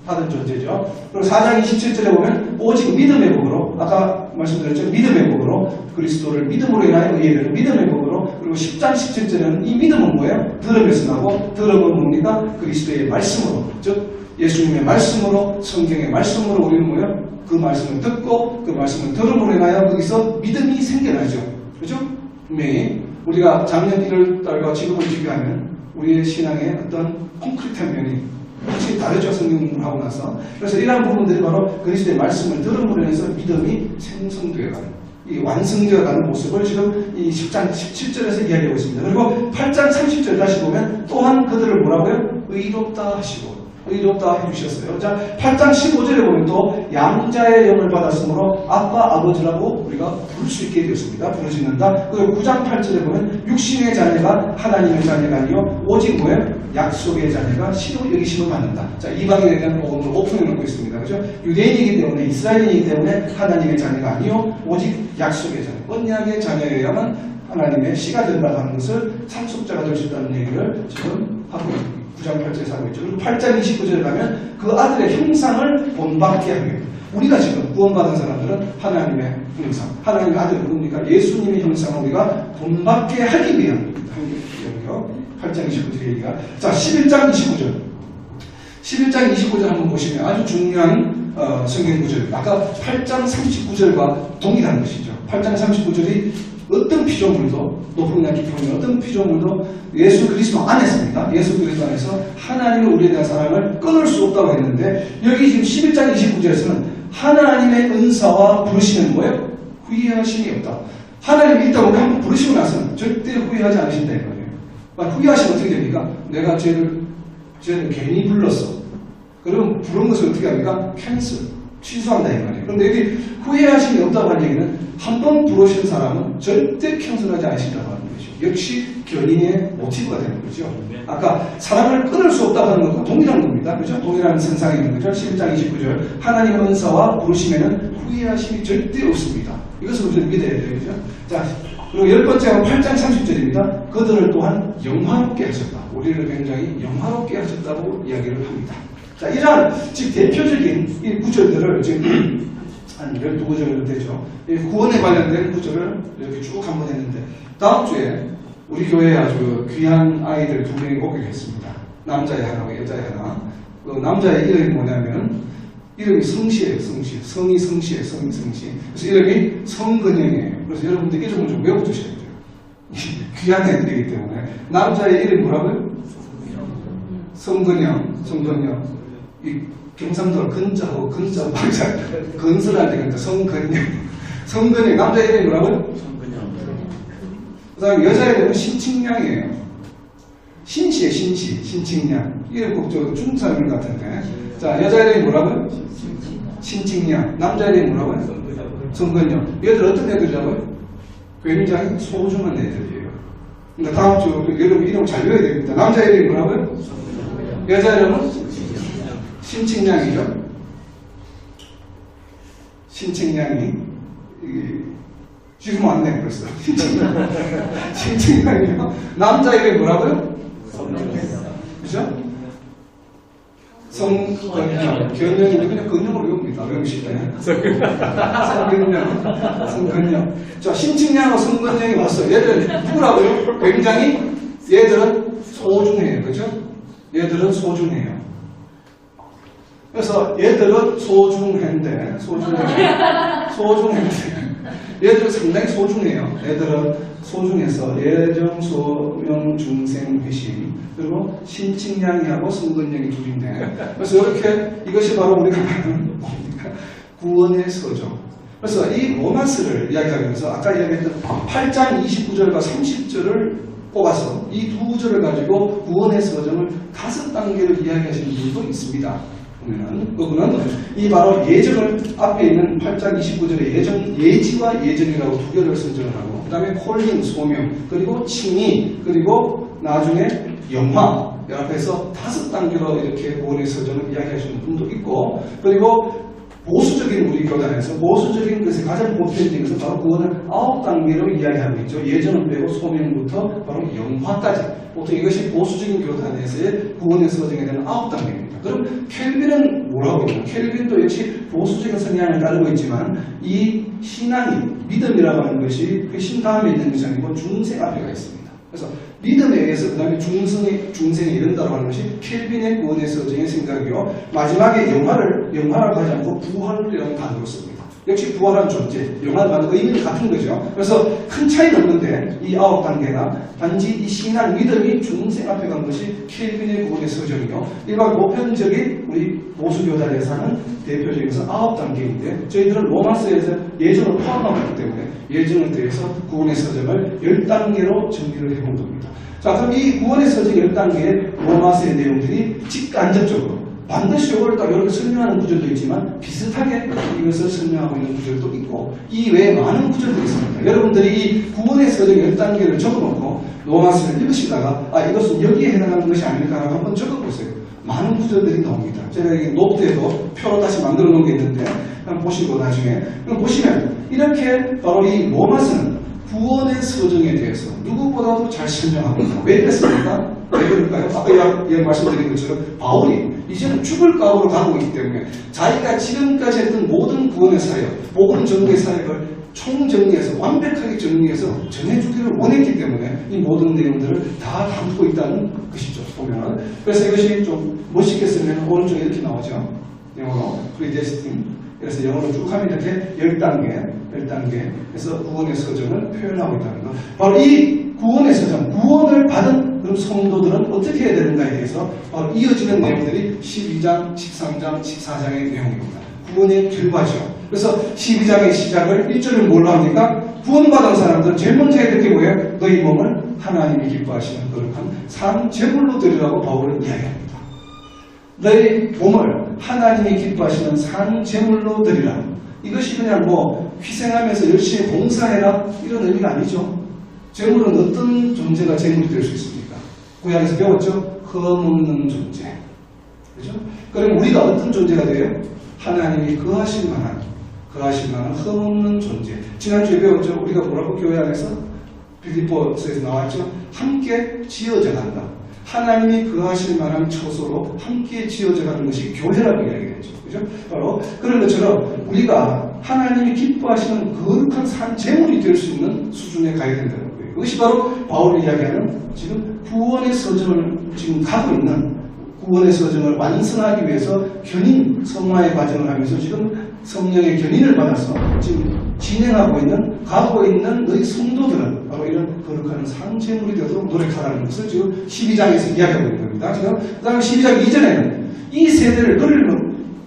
받은 존재죠. 그리고 4장 27절에 보면 오직 믿음의 법으로 아까 말씀드렸죠. 믿음의 법으로 그리스도를 믿음으로 인하여 의에 되는 믿음의 법으로 그리고 10장 17절에는 이 믿음은 뭐예요? 들음에서 나고 들음은 뭡니까? 그리스도의 말씀으로 즉 예수님의 말씀으로 성경의 말씀으로 우리는 뭐예요? 그 말씀을 듣고 그 말씀을 들음으로 인하여 거기서 믿음이 생겨나죠. 그렇죠? 분명히 우리가 작년 1월달과 지금을 비교하면 우리의 신앙의 어떤 콘크리트한 면이 확실히 다르죠. 성경을 하고 나서. 그래서 이러한 부분들이 바로 그리스도의 말씀을 들음으로 인해서 믿음이 생성되어가는 이 완성되어가는 모습을 지금 이 10장 17절에서 이야기하고 있습니다. 그리고 8장 30절 다시 보면 또한 그들을 뭐라고요? 의롭다 하시고 의롭다 해주셨어요. 자, 8장 15절에 보면 또 양자의 영을 받았으므로 아빠 아버지라고 우리가 부를 수 있게 되었습니다. 부르짖는다. 그리고 9장 8절에 보면 육신의 자녀가 하나님의 자녀가 아니요 오직 뭐예요? 약속의 자녀가 시로 여기심을 받는다. 자, 이방인에 대한 복음을 오픈해 놓고 있습니다. 그죠? 유대인이기 때문에 이스라엘이기 때문에 하나님의 자녀가 아니요 오직 약속의 자녀, 언약의 자녀여야만 하나님의 씨가 된다고 하는 것을 상속자가 될 수 있다는 얘기를 지금 하고 있습니다. 9장 8절에서 하고 있죠. 그리고 8장 29절에 가면 그 아들의 형상을 본받게 하게 됩니다. 우리가 지금 구원받은 사람들은 하나님의 형상, 하나님의 아들은 뭡니까? 예수님의 형상을 우리가 본받게 하기 위한 8장 29절 얘기가. 자, 11장 29절. 11장 29절 한번 보시면 아주 중요한 성경 구절. 아까 8장 39절과 동일한 것이죠. 8장 39절이 어떤 피조물도 높음이나 깊음이 어떤 피조물도 예수 그리스도 안에서입니다. 예수 그리스도 안에서 하나님은 우리에 대한 사랑을 끊을 수 없다고 했는데 여기 지금 11장 29절에서는 하나님의 은사와 부르시는 뭐예요? 후회하심이 없다. 하나님 일단 우리 한번 부르시고 나서는 절대 후회하지 않으신다 이거예요. 후회하시면 어떻게 됩니까? 내가 쟤를 괜히 불렀어. 그럼 부른 것을 어떻게 합니까? 캔슬, 취소한다 이 말이에요. 그런데 여기 후회하심이 없다고 하는 얘기는 한 번 부르신 사람은 절대 캔슬하지 않으신다고 하는 것이죠. 역시 견인의 모티브가 되는 거죠. 아까 사랑을 끊을 수 없다고 하는 것과 동일한 겁니다. 그죠? 동일한 선상이 있는 거죠. 11장 29절. 하나님의 은사와 부르심에는 후회하심이 절대 없습니다. 이것을 우리는 믿어야 돼요. 그죠? 자, 그리고 10번째가 8장 30절입니다. 그들을 또한 영화롭게 하셨다. 우리를 굉장히 영화롭게 하셨다고 이야기를 합니다. 자, 이러한 즉 대표적인 이 구절들을 지금 한 12구절 되죠. 이 구원에 관련된 구절을 이렇게 쭉 한번 했는데 다음 주에 우리 교회에 아주 귀한 아이들 2명이 목격했습니다. 남자애 하나와 여자애 하나. 그 남자의 이름이 뭐냐면 이름이 성시예요. 성시. 성이 성시예요. 성이 성시. 그래서 이름이 성근영이에요. 그래서 여러분들 이름을 좀 외워두셔야 돼요. 귀한 애들이기 때문에. 남자의 이름이 뭐라고요? 성근영. 성근영. 이 경상도 근자하고 근자하고 방자 건설할 때 근자 성근영. 성근영. 남자 이름이 뭐라고요? 성근영. 그 다음에 여자 이름은 신칭량이에요. 신시에 신시. 신칭량. 이름 꼭 저 중국 사람 같은데. 자, 여자 이름이 뭐라고요? 신칭량. 남자 이름이 뭐라고요? 성근영. 얘들 어떤 애들이라고요? 굉장히 소중한 애들이에요. 그러니까 다음 주 여러분 이름 잘 외워야 됩니다. 남자 이름이 뭐라고요? 여자 이름은? 신칭량이죠. 신칭량이 지금 왔네 벌써. 신칭량이요. 남자 이름이 뭐라고요? 그죠? 성근영. 견영이 그냥 근영으로 외웁니다. 외우실 때. 성근영. 성근영. 자, 신칭량하고 성근영이 왔어요. 얘들은 누구라고요? 굉장히 얘들은 소중해요. 그죠? 얘들은 소중해요. 그래서 얘들은 소중한데 얘들은 상당히 소중해요. 얘들은 소중해서 예정, 소명, 중생, 회심 그리고 신칭량이하고 성근영이 둘인데 그래서 이렇게 이것이 바로 우리가 말하는 구원의 서적 그래서 이 로마스를 이야기하면서 아까 이야기했던 8장 29절과 30절을 뽑아서 이 두 구절을 가지고 구원의 서정을 5단계로 이야기하시는 분도 있습니다. 보면은 그분은 이 바로 예정을 앞에 있는 8장 29절에 예지와 예정이라고 두 개를 선정을 하고 그 다음에 콜링, 소명, 그리고 칭의, 그리고 나중에 영화 앞에서 5단계로 이렇게 구원의 서정을 이야기하시는 분도 있고, 그리고 보수적인 우리 교단에서 보수적인 것에 가장 보편적인 것은 바로 구원을 9단계로 이야기하고 있죠. 예정을 빼고 소명부터 바로 영화까지. 보통 이것이 보수적인 교단에서의 구원의 서정에 대한 9단계입니다. 그럼 켈빈은 뭐라고 있냐? 켈빈도 역시 보수적인 성향을 따르고 있지만 이 신앙이 믿음이라고 하는 것이 그 신 다음에 있는 것이 아니고 중생 앞에가 있습니다. 그래서 믿음에 의해서 그 다음에 중생에 이른다고 하는 것이 켈빈의 구원의 서정의 생각이요. 마지막에 영화라고 하지 않고 부활이라는 단어로 씁니다. 역시 부활한 존재, 영화는 의미는 같은 거죠. 그래서 큰 차이는 없는데 이 9단계가 단지 이 신앙, 믿음이 중생 앞에 간 것이 켈빈의 구원의 서정이요. 일반 보편적인 우리 보수교단에서 하는 대표적인 것은 9단계인데 저희들은 로마서에서 예정을 포함하고 있기 때문에 예정을 대해서 구원의 서정을 10단계로 정리를 해본 겁니다. 자, 그럼 이 구원의 서정 10단계의 로마서의 내용들이 직간접적으로 반드시 이걸 딱 이렇게 설명하는 구절도 있지만 비슷하게 이것을 설명하고 있는 구절도 있고 이 외에 많은 구절도 있습니다. 여러분들이 이 구원의 서정 10단계를 적어놓고 로마서를 읽으시다가 이것은 여기에 해당하는 것이 아닐까라고 한번 적어보세요. 많은 구절들이 나옵니다. 제가 여기 노트에도 표로 다시 만들어 놓은 게 있는데 한번 보시고 나중에 그럼 보시면 이렇게 바로 이 로마서는 구원의 서정에 대해서 누구보다도 잘 설명하고 있다. 왜 그랬습니까? 왜 그럴까요? 아까 말씀드린 것처럼 바울이 이제는 죽을 각오로 가고 있기 때문에 자기가 지금까지 했던 모든 구원의 사역, 복음 전도의 사역을 총정리해서 완벽하게 정리해서 전해주기를 원했기 때문에 이 모든 내용들을 다 담고 있다는 것이죠. 보면 그래서 이것이 좀 멋있게 쓰면 오른쪽에 이렇게 나오죠. 영어로 프리데스틴. 그래서 영어로 쭉 하면 이렇게 10단계에서 구원의 서정을 표현하고 있다는 것. 바로 이 구원의 서정, 구원을 받은 그럼 성도들은 어떻게 해야 되는가에 대해서 바로 이어지는 내용들이 12장, 13장, 14장의 내용입니다. 구원의 결과죠. 그래서 12장의 시작을 1절을 뭘로 합니까? 구원받은 사람들은 제일 먼저 해야 될 게 뭐예요? 너희 몸을 하나님이 기뻐하시는 거룩한 산 제물로 드리라고 바울은 이야기합니다. 너희 몸을 하나님이 기뻐하시는 산 제물로 드리라. 이것이 그냥 뭐 희생하면서 열심히 봉사해라 이런 의미가 아니죠. 제물은 어떤 존재가 제물이 될 수 있습니까? 구약에서 배웠죠? 흠없는 존재. 그죠? 그럼 우리가 어떤 존재가 돼요? 하나님이 거하실 만한 흠없는 존재. 지난주에 배웠죠? 우리가 뭐라고 교회 안에서 빌립보서에서 나왔죠? 함께 지어져 간다. 하나님이 거하실 만한 처소로 함께 지어져 가는 것이 교회라고 이야기했죠. 그죠? 바로 그런 것처럼 우리가 하나님이 기뻐하시는 거룩한 산 제물이 될 수 있는 수준에 가야 된다는 거예요. 이것이 바로 바울이 이야기하는 지금 구원의 서정을 지금 가고 있는 구원의 서정을 완성하기 위해서 견인, 성화의 과정을 하면서 지금 성령의 견인을 받아서 지금 진행하고 있는, 가고 있는 너희 성도들은 바로 이런 거룩한 상제물이 되도록 노력하라는 것을 지금 12장에서 이야기하고 있는 겁니다. 지금 그 다음에 12장 이전에는 이 세대를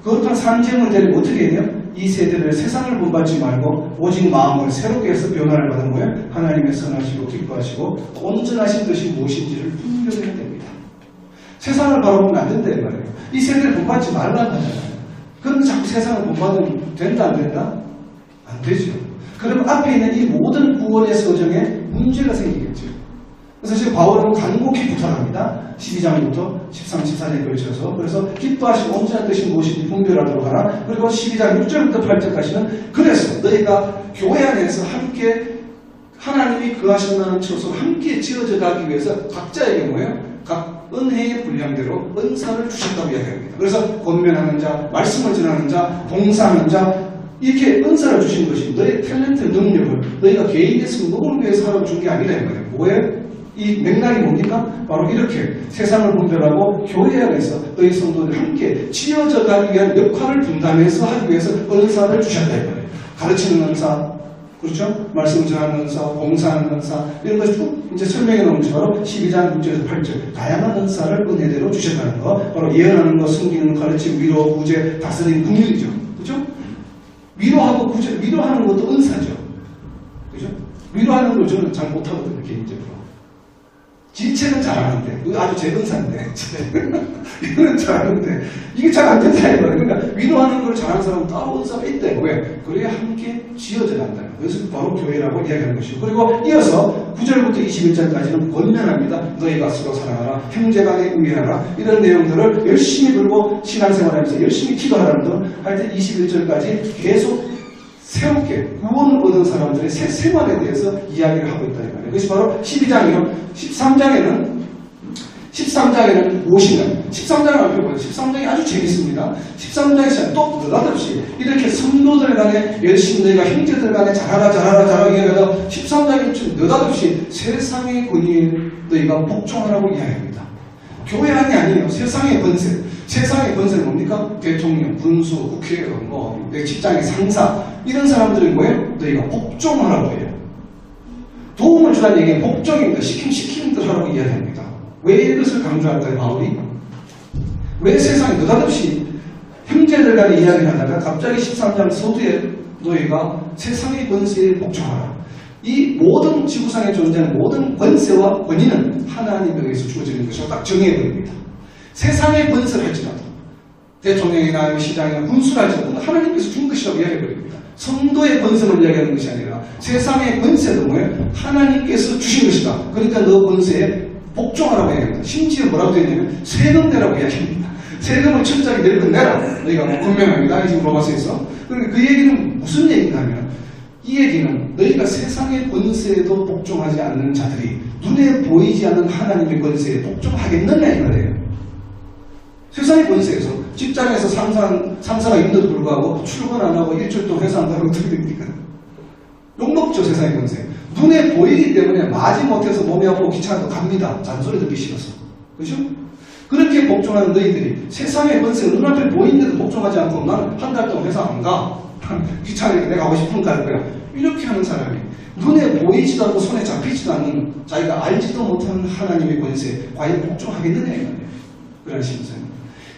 거룩한 상제물을 데리고 어떻게 해야 돼요? 이 세대를 세상을 본받지 말고 오직 마음을 새롭게 해서 변화를 받은 거예요. 하나님의 선하시고 기뻐하시고 온전하신 것이 무엇인지를 분별해야 됩니다. 세상을 바라보면 안 된다 이 말이에요. 이 세대를 본받지 말라는 거잖아요. 그런데 자꾸 세상을 본받으면 된다 안 된다? 안 되죠. 그럼 앞에 있는 이 모든 구원의 서정에 문제가 생기겠죠. 그래서 지금 바울은 간곡히 부탁합니다. 12장부터 13, 14장에 걸쳐서. 그래서 기뻐하시고 온전한 뜻이 무엇인지 분별하도록 하라. 그리고 12장 6절부터 8절까지는 그래서 너희가 교회 안에서 함께 하나님이 거하실 만한 처소로 함께 지어져 가기 위해서 각자에게 뭐예요? 각 은혜의 분량대로 은사를 주셨다고 이야기합니다. 그래서 권면하는 자, 말씀을 전하는 자, 봉사하는 자 이렇게 은사를 주신 것이 너의 탤런트 능력을 너희가 개인의 성공을 위해서 하라고 준 게 아니라 이 말이에요. 뭐예요? 이 맥락이 뭡니까? 바로 이렇게 세상을 분별하고 교회 안에서 너희 성도들이 함께 지어져 가기 위한 역할을 분담해서 하기 위해서 은사를 주셨다 이 말이에요. 가르치는 은사, 그렇죠? 말씀 전하는 은사, 봉사하는 은사 이런 것을 쭉 이제 설명해 놓은 것이 바로 12장 6절에서 8절 다양한 은사를 은혜대로 주셨다는 거 바로 예언하는 거, 숨기는 거, 가르침, 위로, 구제, 다스리는 긍휼이죠. 그렇죠? 위로하고 구제, 위로하는 것도 은사죠. 그죠? 위로하는 걸 저는 잘 못하거든요, 개인적으로. 지책은 잘하는데, 이거 아주 제 은사인데, 이거는 잘하는데, 이게 잘 안 된다, 이거예요. 그러니까 위로하는 걸 잘하는 사람은 따로 은사가 있다, 왜? 그래야 함께 지어져 간다. 그래서 바로 교회라고 이야기하는 것이고. 그리고 이어서 9절부터 21절까지는 권면합니다. 너희가 서로 사랑하라, 형제간에 우애하라, 이런 내용들을 열심히 들고 신앙생활하면서 열심히 기도하라는 등 할 때 21절까지 계속 새롭게 구원을 얻은 사람들의 새 생활에 대해서 이야기를 하고 있다. 그것이 바로 12장이요. 13장에는 오시는 13장을 앞에 보세요. 13장이 아주 재밌습니다. 13장에서 또 느닷없이 이렇게 성도들 간에 열심히 너희가 형제들 간에 잘하라 이야기하다 13장에 느닷없이 세상의 권위에 너희가 복종하라고 이야기합니다. 교회 안이 아니에요. 세상의 권세. 세상의 권세는 뭡니까? 대통령, 군수, 국회의원, 직장의 상사 이런 사람들이 뭐예요? 너희가 복종하라고 해요. 도움을 주라는 얘기는 복종입니다. 시키는 대로 하라고 이야기합니다. 왜 이것을 강조할까요, 바울이? 왜 세상에 느닷없이 형제들 간에 이야기를 하다가 갑자기 13장 서두에 너희가 세상의 권세에 복종하라. 이 모든 지구상에 존재하는 모든 권세와 권위는 하나님에 의해서 주어지는 것이라고 딱 정해버립니다. 세상의 권세를 할지라도 대통령이나 시장이나 군수를 할지라도 하나님께서 준 것이라고 이야기해버립니다. 성도의 권세를 이야기하는 것이 아니라 세상의 권세도 뭐예요? 하나님께서 주신 것이다. 그러니까 너 권세에 복종하라고 이야기합니다. 심지어 뭐라고 되어 있냐면 세금 내라고 이야기합니다. 세금을 천장에 낼 건 내라. 너희가 분명합니다. 지금 로마서에서. 그러니까 그 얘기는 무슨 얘기인가 하면 이 얘기는 너희가 세상의 권세에도 복종하지 않는 자들이 눈에 보이지 않는 하나님의 권세에 복종하겠느냐 이 말이에요. 세상의 권세에서 직장에서 상사가 있는데도 불구하고 출근 안 하고 일주일 동안 회사 안 가면 어떻게 됩니까? 욕먹죠, 세상의 권세. 눈에 보이기 때문에 마지못해서 몸이 아프고 귀찮아도 갑니다. 잔소리 듣기 싫어서. 그죠? 그렇게 복종하는 너희들이 세상의 권세 눈앞에 보이는데도 복종하지 않고 나는 한 달 동안 회사 안 가. 귀찮으니까 내가 가고 싶은 갈 거야. 이렇게 하는 사람이 눈에 보이지도 않고 손에 잡히지도 않는 자기가 알지도 못하는 하나님의 권세에 과연 복종하겠느냐 이 말이에요. 그런 심성입니다.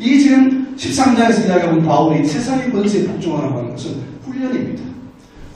이 지금 13장에서 이야기하는 바울이 세상의 권세에 복종하라고 하는 것은 훈련입니다.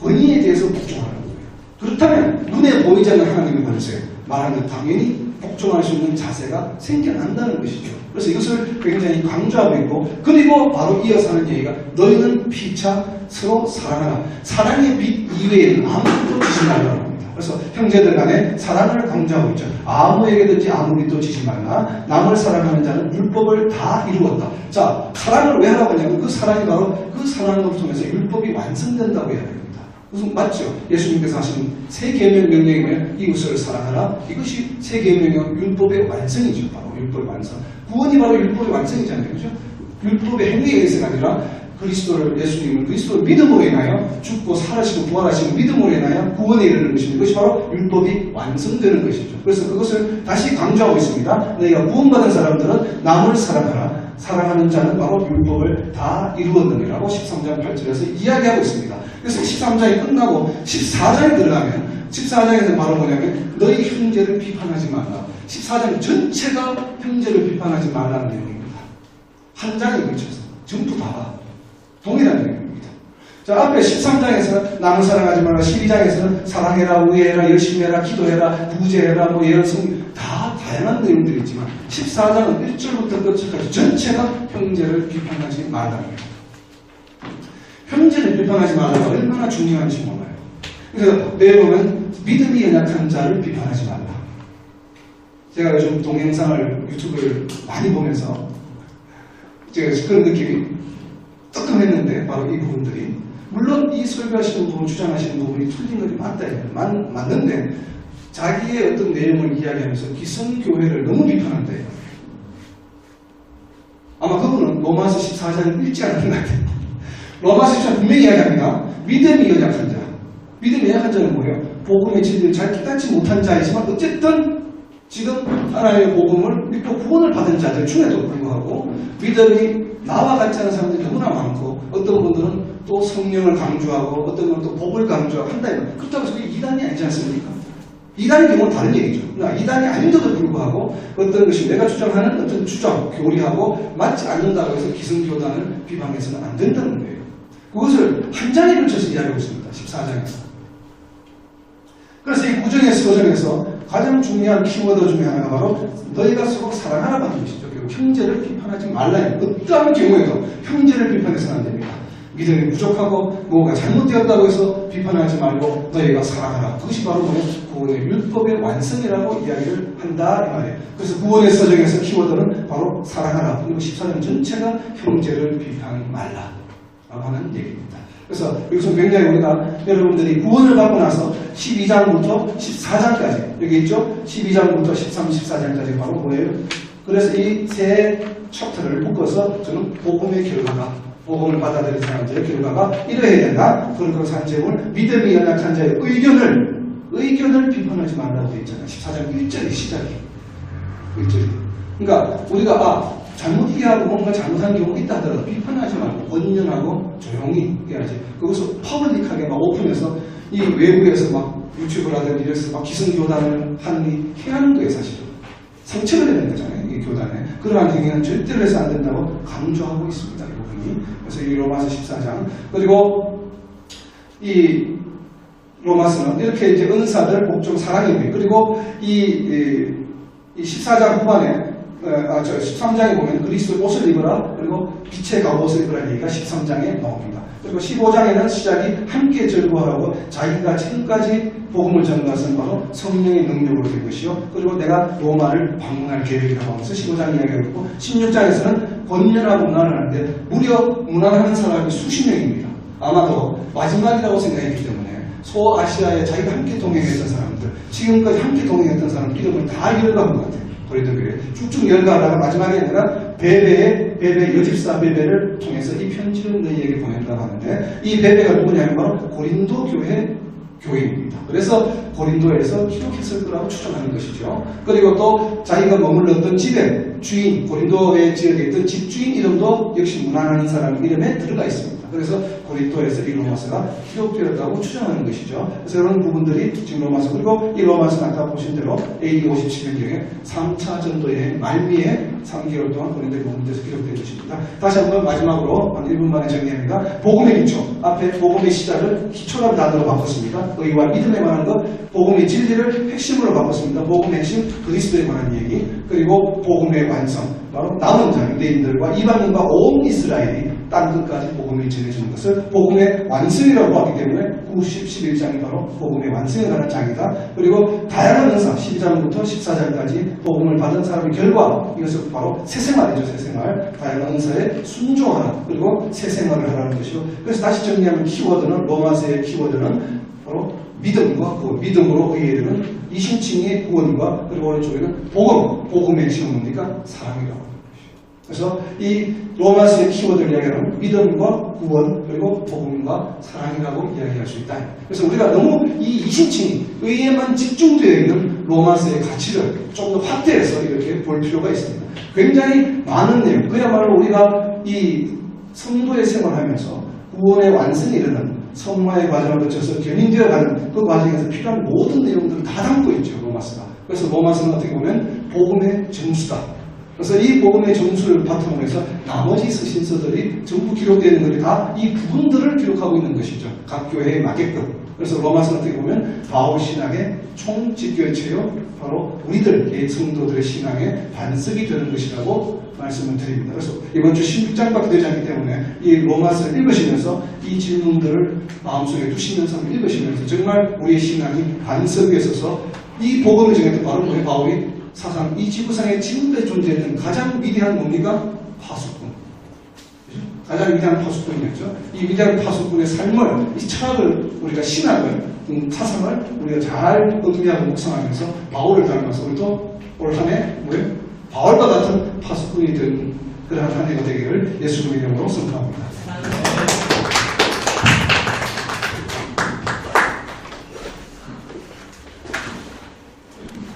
권위에 대해서 복종하는 거예요. 그렇다면 눈에 보이지 않는 하나님의 권세 말하는 당연히 복종할 수 있는 자세가 생겨난다는 것이죠. 그래서 이것을 굉장히 강조하고 있고 그리고 바로 이어서 하는 얘기가 너희는 피차 서로 사랑하라. 사랑의 빛 이외에는 아무것도 지지 말라고 합니다. 그래서 형제들 간에 사랑을 강조하고 있죠. 아무에게든지 아무 빛도 지지 말라. 남을 사랑하는 자는 율법을 다 이루었다. 자, 사랑을 왜 하라고 하냐면 그 사랑이 바로 그 사랑을 통해서 율법이 완성된다고 해야 됩니다. 무슨 맞죠? 예수님께서 하신 세 계명 명령이 뭐예요? 이웃을 사랑하라. 이것이 세 계명의 율법의 완성이죠. 바로 율법의 완성. 구원이 바로 율법의 완성이잖아요. 그죠? 율법의 행위에 의해서가 아니라 예수님을 그리스도를 믿음으로 인하여 죽고 살아시고 부활하시고 믿음으로 인하여 구원에 이르는 것입니다. 그것이 바로 율법이 완성되는 것이죠. 그래서 그것을 다시 강조하고 있습니다. 너희가 구원받은 사람들은 남을 사랑하라. 사랑하는 자는 바로 율법을 다 이루었느니라고 13장 8절에서 이야기하고 있습니다. 그래서 13장이 끝나고 14장에 들어가면 14장에서 바로 뭐냐면 너희 형제를 비판하지 말라. 14장 전체가 형제를 비판하지 말라는 내용입니다. 한 장에 걸쳐서 전부 다가 동일한 내용입니다. 자, 앞에 13장에서 남을 사랑하지 말라. 12장에서는 사랑해라, 우애해라, 열심히 해라, 기도해라, 구제해라, 뭐 이런 다 다양한 내용들이 있지만 14장은 1절부터 끝까지 전체가 형제를 비판하지 말라입니다. 형제를 비판하지 말라가 얼마나 중요한지 몰라요. 그래서 내용은 믿음이 연약한 자를 비판하지 말라. 제가 요즘 동영상을 유튜브를 많이 보면서 제가 그런 느낌이 뜨끔했는데 바로 이 부분들이 물론 이 설교하시는 부분, 주장하시는 부분이 틀린 것이 맞는데 자기의 어떤 내용을 이야기하면서 기성교회를 너무 비판한대요. 아마 그분은 로마서 14장을 읽지 않은 것 같아요. 로마서 14장 분명히 이야기합니다. 믿음이 연약한 자. 믿음이 연약한 자는 뭐예요? 복음의 진리를 잘 깨닫지 못한 자이지만 어쨌든 지금 하나님의 복음을 믿고 구원을 받은 자들 중에도 불구하고 믿음이 나와 같지 않은 사람들이 너무나 많고 어떤 분들은 또 성령을 강조하고 어떤 분은 또 복을 강조하고 한다. 그렇다고 해서 그게 이단이 아니지 않습니까? 이단의 경우는 다른 얘기죠. 그러나 이단이 아닌데도 불구하고 어떤 것이 내가 주장하는 어떤 주장, 교리하고 맞지 않는다고 해서 기성교단을 비방해서는 안 된다는 거예요. 그것을 한 장에 걸쳐서 이야기하고 있습니다. 14장에서. 그래서 이 구정의 서정에서 가장 중요한 키워드 중에 하나가 바로 너희가 서로 사랑하라고 하는 것이죠. 그리고 형제를 비판하지 말라. 어떠한 경우에도 형제를 비판해서는 안 됩니다. 믿음이 부족하고 뭐가 잘못되었다고 해서 비판하지 말고 너희가 사랑하라. 그것이 바로 구원의 율법의 완성이라고 이야기를 한다 이 말이에요. 그래서 구원의 서정에서 키워드는 바로 사랑하라. 그리고 14장 전체가 형제를 비판하지 말라 라고 하는 얘기입니다. 그래서 여기서 굉장히 우리가 여러분들이 구원을 받고 나서 12장부터 14장까지 여기 있죠? 12장부터 13, 14장까지 바로 뭐예요? 그래서 이 세 챕터를 묶어서 저는 복음의 결과가 복음을 받아들인 사람들의 결과가 이러해야 된다. 그리고 산제물 믿음이 연약한 자의 의견을 비판하지 말라고 되어 있잖아요. 14장 1절이 시작이 1절이. 그러니까 우리가 잘못 이해하고 뭔가 잘못한 경우가 있다 하더라도 비판하지 말고 권면하고 조용히 해야지. 거기서 퍼블릭하게 막 오픈해서 이 외부에서 막 유튜브라든지 이래서 막 기승교단을 하는 이 해하는 거예요 사실은. 상처를 내는 거잖아요. 이 교단에. 그러한 행위는 절대로 해서 안 된다고 강조하고 있습니다. 이 부분이. 그래서 이 로마서 14장. 그리고 이 로마서는 이렇게 이제 은사들, 복종, 사랑이고요. 그리고 이 14장 후반에 13장에 보면 그리스도의 옷을 입어라. 그리고 빛의 갑옷을 입으라는 얘기가 13장에 나옵니다. 그리고 15장에는 시작이 함께 즐거워하라고 자기가 지금까지 복음을 전한 것은 바로 성령의 능력으로 된 것이요. 그리고 내가 로마를 방문할 계획이라고 하면서 15장 이야기를 했고 16장에서는 권면하고 문안을 하는데 무려 문안하는 사람이 수십 명입니다. 아마도 마지막이라고 생각했기 때문에 소아시아에 자기가 함께 동행했던 사람들, 지금까지 함께 동행했던 사람들 이름을 다 열어간 것 같아요. 고린도교회 쭉쭉 열가다가 마지막에 내가 베베 여집사 베베를 통해서 이 편지를 너희에게 보낸다고 하는데 이 베베가 누구냐면 바로 고린도 교회 교인입니다. 그래서 고린도에서 기록했을 거라고 추정하는 것이죠. 그리고 또 자기가 머물렀던 집의 주인, 고린도의 지역에 있던 집주인 이름도 역시 문안하는 사람 이름에 들어가 있습니다. 그래서 고린도에서 이 로마서가 기록되었다고 추정하는 것이죠. 그래서 이런 부분들이 지금 로마서, 그리고 이 로마서는 아까 보신 대로 AD 57년경에 3차 전도의 말미에 3개월 동안 고린도에 머물면서 기록된 것입니다. 다시 한번 마지막으로 한 1분 만에 정리합니다. 복음의 기초, 앞에 복음의 시작을 기초라는 단어로 바꿨습니다. 의와 믿음에 관한 것, 복음의 진리를 핵심으로 바꿨습니다. 복음의 핵심, 그리스도에 관한 얘기, 그리고 복음의 완성, 바로 남은 자, 유대인들과 이방인과 온 이스라엘이 땅끝까지 복음을 전해주는 것을 복음의 완성이라고 하기 때문에 90, 11장이 바로 복음의 완성에 관한 장이다. 그리고 다양한 은사, 12장부터 14장까지 복음을 받은 사람의 결과, 이것은 바로 새생활이죠. 새생활. 다양한 은사에 순종하라. 그리고 새생활을 하라는 것이요. 그래서 다시 정리하면 키워드는, 로마서의 키워드는 바로 믿음과 구원, 믿음으로 의해되는 이신칭의 구원과, 그리고 오른쪽에는 복음의 핵심은 뭡니까? 사랑이라고. 그래서 이 로마서의 키워드를 이야기하는 믿음과 구원, 그리고 복음과 사랑이라고 이야기할 수 있다. 그래서 우리가 너무 이 이신칭이 의에만 집중되어 있는 로마서의 가치를 좀 더 확대해서 이렇게 볼 필요가 있습니다. 굉장히 많은 내용, 그야말로 우리가 이 성도의 생활하면서 구원의 완성이 이르는 성화의 과정을 거쳐서 견인되어가는 그 과정에서 필요한 모든 내용들을 다 담고 있죠. 로마서가. 그래서 로마서는 어떻게 보면 복음의 정수다. 그래서 이 복음의 정수를 바탕으로 해서 나머지 서신서들이 전부 기록되는 것이 다 이 부분들을 기록하고 있는 것이죠. 각 교회에 맞게끔. 그래서 로마서는 어떻게 보면 바울 신학의 총집결체요, 바로 우리들 성도들의 신앙의 반석이 되는 것이라고 말씀을 드립니다. 그래서 이번 주 16장밖에 되지 않기 때문에 이 로마서를 읽으시면서 이 질문들을 마음속에 두시면서 읽으시면서 정말 우리의 신앙이 반석 위에 서서 이 복음을 정했던 바로 우리 바울이 사상 이 지구상에 지금까지 존재했던 가장 위대한 뭡니까? 파수꾼. 가장 위대한 파수꾼이었죠. 이 위대한 파수꾼의 삶을, 이 철학을, 우리가 신학을, 사상을 우리가 잘 의미하고 묵상하면서 바울을 닮아서 우리도 올 한 해 바울과 같은 파수꾼이 된 그러한 한 해가 되기를 예수님의 이름으로 선포합니다.